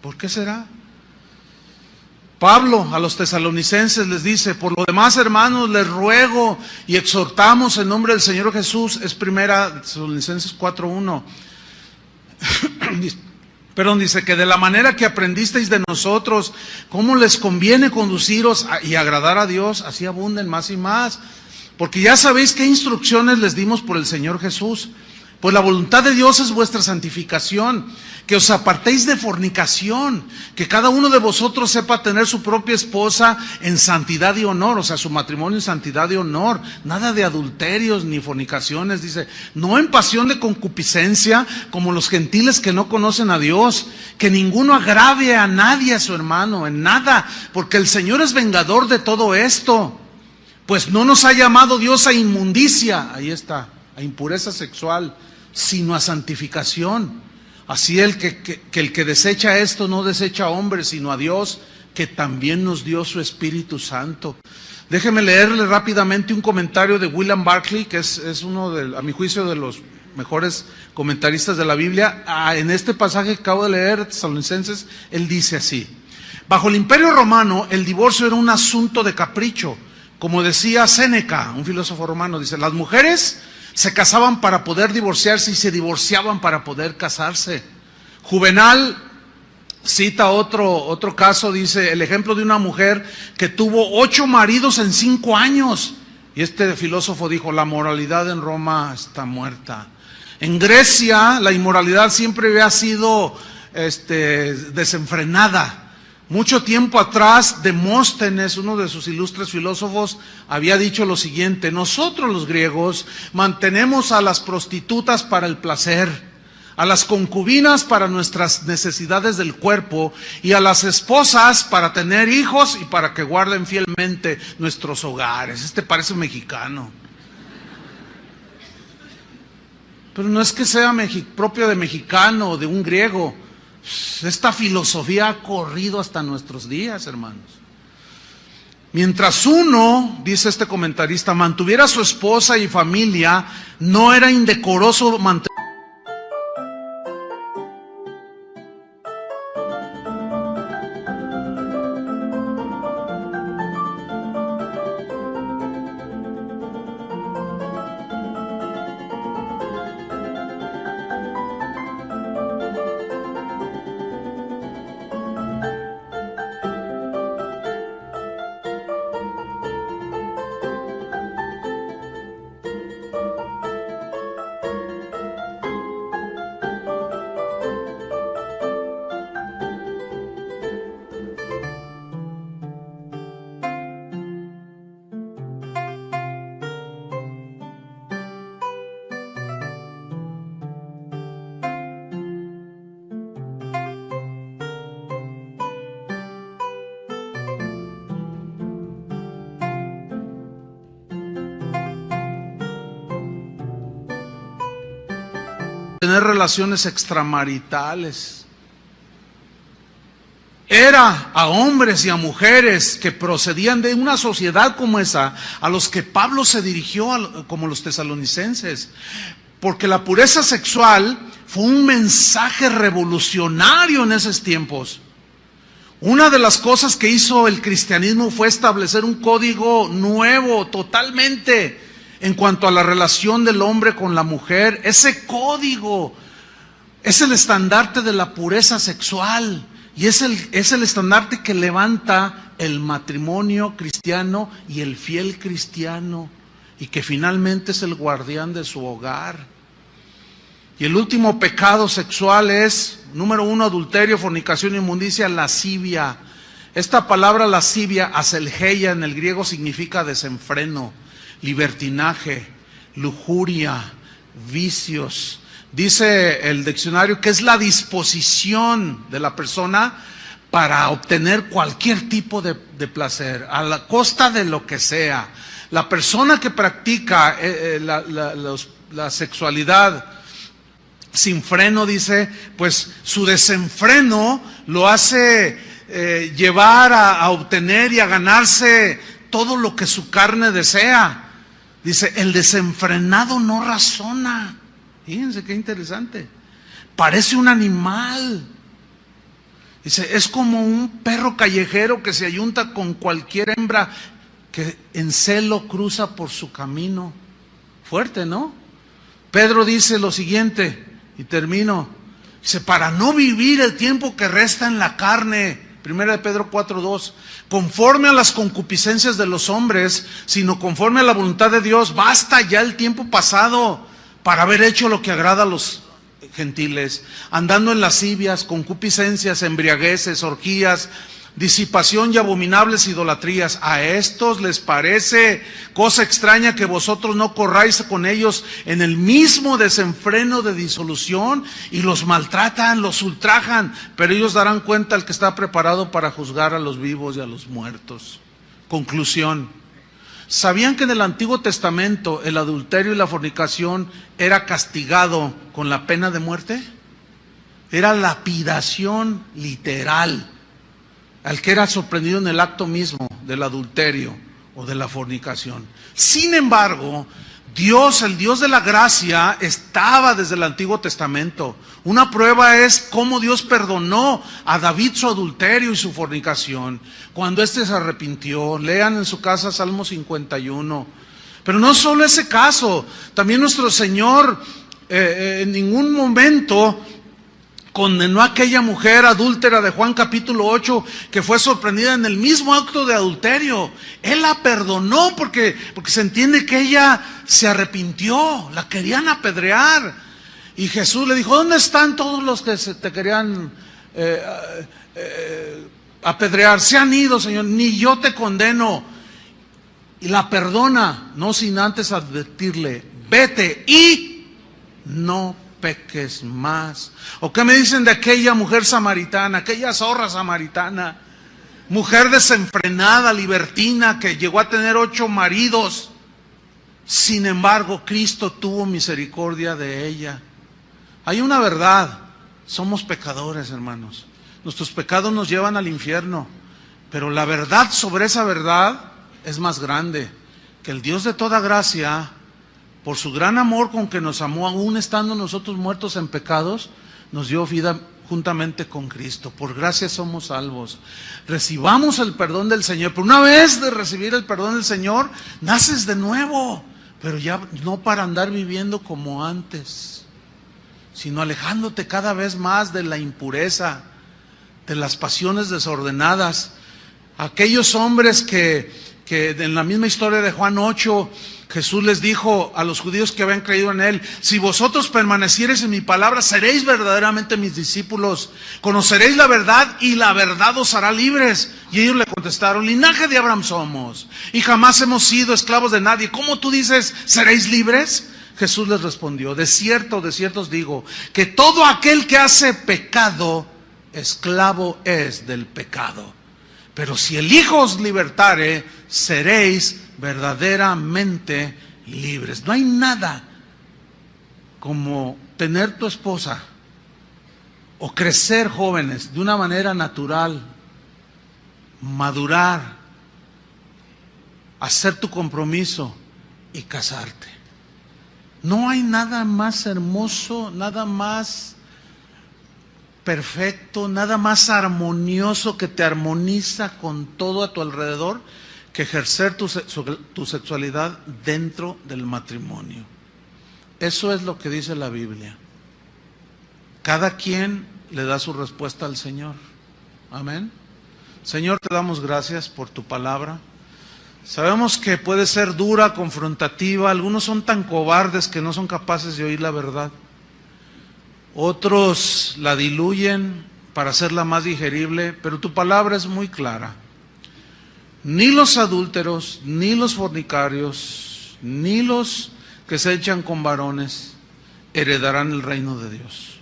¿Por qué será? Pablo a los tesalonicenses les dice: por lo demás, hermanos, les ruego y exhortamos en nombre del Señor Jesús. Es primera Tesalonicenses 4:1. Perdón, dice que de la manera que aprendisteis de nosotros, cómo les conviene conduciros y agradar a Dios, así abunden más y más. Porque ya sabéis qué instrucciones les dimos por el Señor Jesús. Pues la voluntad de Dios es vuestra santificación, que os apartéis de fornicación, que cada uno de vosotros sepa tener su propia esposa en santidad y honor, o sea, su matrimonio en santidad y honor, nada de adulterios ni fornicaciones, dice, no en pasión de concupiscencia, como los gentiles que no conocen a Dios, que ninguno agrave a nadie, a su hermano, en nada, porque el Señor es vengador de todo esto, pues no nos ha llamado Dios a inmundicia, ahí está, a impureza sexual, sino a santificación. Así el que desecha esto no desecha a hombres, sino a Dios, que también nos dio su Espíritu Santo. Déjeme leerle rápidamente un comentario de William Barclay, que es uno, a mi juicio, de los mejores comentaristas de la Biblia. En este pasaje que acabo de leer, Tesalonicenses, él dice así: bajo el Imperio Romano, el divorcio era un asunto de capricho. Como decía Séneca, un filósofo romano, dice, las mujeres se casaban para poder divorciarse y se divorciaban para poder casarse. Juvenal cita otro caso, dice, el ejemplo de una mujer que tuvo 8 maridos en 5 años. Y este filósofo dijo, la moralidad en Roma está muerta. En Grecia la inmoralidad siempre había sido desenfrenada. Mucho tiempo atrás, Demóstenes, uno de sus ilustres filósofos, había dicho lo siguiente: nosotros los griegos mantenemos a las prostitutas para el placer, a las concubinas para nuestras necesidades del cuerpo y a las esposas para tener hijos y para que guarden fielmente nuestros hogares. Este parece mexicano. Pero no es que sea propio de mexicano o de un griego. Esta filosofía ha corrido hasta nuestros días, hermanos. Mientras uno, dice este comentarista, mantuviera a su esposa y familia, no era indecoroso mantener. Tener relaciones extramaritales. Era a hombres y a mujeres que procedían de una sociedad como esa a los que Pablo se dirigió, como los tesalonicenses, porque la pureza sexual fue un mensaje revolucionario en esos tiempos. Una de las cosas que hizo el cristianismo fue establecer un código nuevo totalmente en cuanto a la relación del hombre con la mujer. Ese código es el estandarte de la pureza sexual y es el estandarte que levanta el matrimonio cristiano y el fiel cristiano, y que finalmente es el guardián de su hogar. Y el último pecado sexual es, número 1, adulterio, fornicación, inmundicia, lascivia. Esta palabra lascivia, aselgeia, en el griego significa desenfreno, libertinaje, lujuria, vicios. Dice el diccionario que es la disposición de la persona para obtener cualquier tipo de placer, a la costa de lo que sea. La persona que practica la sexualidad sin freno, dice, pues su desenfreno lo hace llevar a obtener y a ganarse todo lo que su carne desea. Dice, el desenfrenado no razona. Fíjense qué interesante. Parece un animal. Dice, es como un perro callejero que se ayunta con cualquier hembra que en celo cruza por su camino. Fuerte, ¿no? Pedro dice lo siguiente, y termino. Dice, para no vivir el tiempo que resta en la carne, 1 Pedro 4:2, conforme a las concupiscencias de los hombres, sino conforme a la voluntad de Dios. Basta ya el tiempo pasado para haber hecho lo que agrada a los gentiles, andando en lascivias, concupiscencias, embriagueces, orgías, disipación y abominables idolatrías. A estos les parece cosa extraña que vosotros no corráis con ellos en el mismo desenfreno de disolución, y los maltratan, los ultrajan, pero ellos darán cuenta al que está preparado para juzgar a los vivos y a los muertos. Conclusión. ¿Sabían que en el Antiguo Testamento el adulterio y la fornicación era castigado con la pena de muerte? Era lapidación literal al que era sorprendido en el acto mismo del adulterio o de la fornicación. Sin embargo, Dios, el Dios de la gracia, estaba desde el Antiguo Testamento. Una prueba es cómo Dios perdonó a David su adulterio y su fornicación, cuando éste se arrepintió. Lean en su casa Salmo 51. Pero no solo ese caso, también nuestro Señor en ningún momento condenó a aquella mujer adúltera de Juan capítulo 8, que fue sorprendida en el mismo acto de adulterio. Él la perdonó porque se entiende que ella se arrepintió, la querían apedrear. Y Jesús le dijo, ¿dónde están todos los que te querían apedrear? Se han ido, Señor, ni yo te condeno. Y la perdona, no sin antes advertirle, vete y no peques más. ¿O qué me dicen de aquella mujer samaritana, aquella zorra samaritana? Mujer desenfrenada, libertina, que llegó a tener 8 maridos. Sin embargo, Cristo tuvo misericordia de ella. Hay una verdad, somos pecadores, hermanos. Nuestros pecados nos llevan al infierno, pero la verdad sobre esa verdad es más grande, que el Dios de toda gracia, por su gran amor con que nos amó, aún estando nosotros muertos en pecados, nos dio vida juntamente con Cristo. Por gracia somos salvos. Recibamos el perdón del Señor. Pero una vez de recibir el perdón del Señor, naces de nuevo, pero ya no para andar viviendo como antes, sino alejándote cada vez más de la impureza, de las pasiones desordenadas. Aquellos hombres que en la misma historia de Juan 8, Jesús les dijo a los judíos que habían creído en Él, si vosotros permaneciereis en mi palabra, seréis verdaderamente mis discípulos, conoceréis la verdad y la verdad os hará libres. Y ellos le contestaron, linaje de Abraham somos y jamás hemos sido esclavos de nadie. ¿Cómo tú dices, seréis libres? Jesús les respondió, de cierto os digo, que todo aquel que hace pecado, esclavo es del pecado. Pero si el Hijo os libertare, seréis verdaderamente libres. No hay nada como tener tu esposa o crecer jóvenes de una manera natural, madurar, hacer tu compromiso y casarte. No hay nada más hermoso, nada más perfecto, nada más armonioso que te armoniza con todo a tu alrededor que ejercer tu sexualidad dentro del matrimonio. Eso es lo que dice la Biblia. Cada quien le da su respuesta al Señor. Amén. Señor, te damos gracias por tu palabra. Sabemos que puede ser dura, confrontativa. Algunos son tan cobardes que no son capaces de oír la verdad. Otros la diluyen para hacerla más digerible, pero tu palabra es muy clara. Ni los adúlteros, ni los fornicarios, ni los que se echan con varones heredarán el reino de Dios.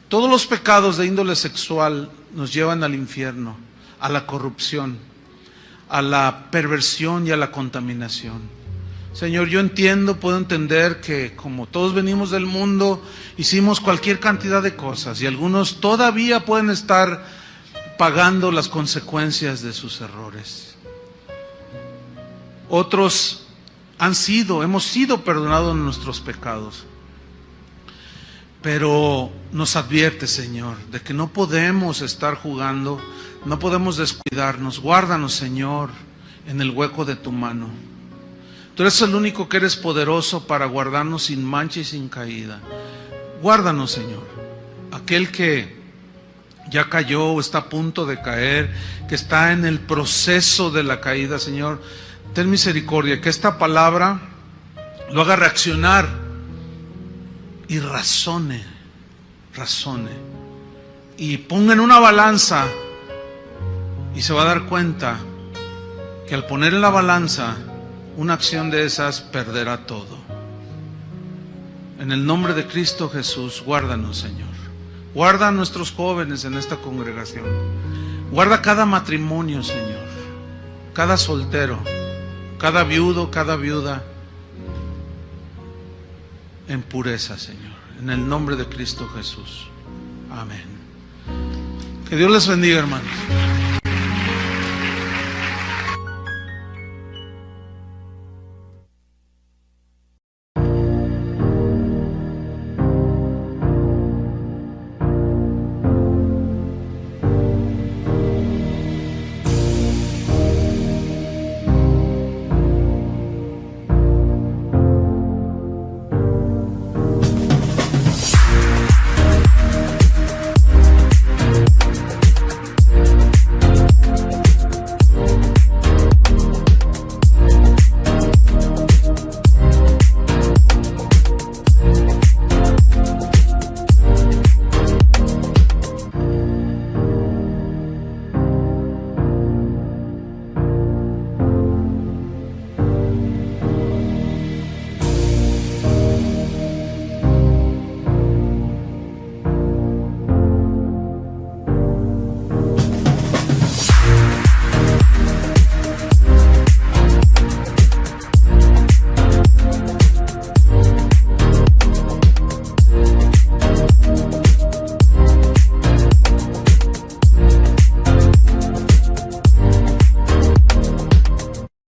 Todos los pecados de índole sexual nos llevan al infierno, a la corrupción, a la perversión y a la contaminación. Señor, yo entiendo, puedo entender que como todos venimos del mundo, hicimos cualquier cantidad de cosas y algunos todavía pueden estar pagando las consecuencias de sus errores. Otros hemos sido perdonados en nuestros pecados. pero nos advierte, Señor, de que no podemos estar jugando, no podemos descuidarnos. Guárdanos, Señor, en el hueco de tu mano. Tú eres el único que eres poderoso para guardarnos sin mancha y sin caída. Guárdanos, Señor. Aquel que ya cayó o está a punto de caer, que está en el proceso de la caída, Señor, ten misericordia, que esta palabra lo haga reaccionar y razone, y ponga en una balanza, y se va a dar cuenta que al poner en la balanza una acción de esas perderá todo. En el nombre de Cristo Jesús, guárdanos, Señor. Guarda a nuestros jóvenes en esta congregación. Guarda cada matrimonio, Señor, cada soltero, cada viudo, cada viuda, en pureza, Señor, en el nombre de Cristo Jesús. Amén. Que Dios les bendiga, hermanos.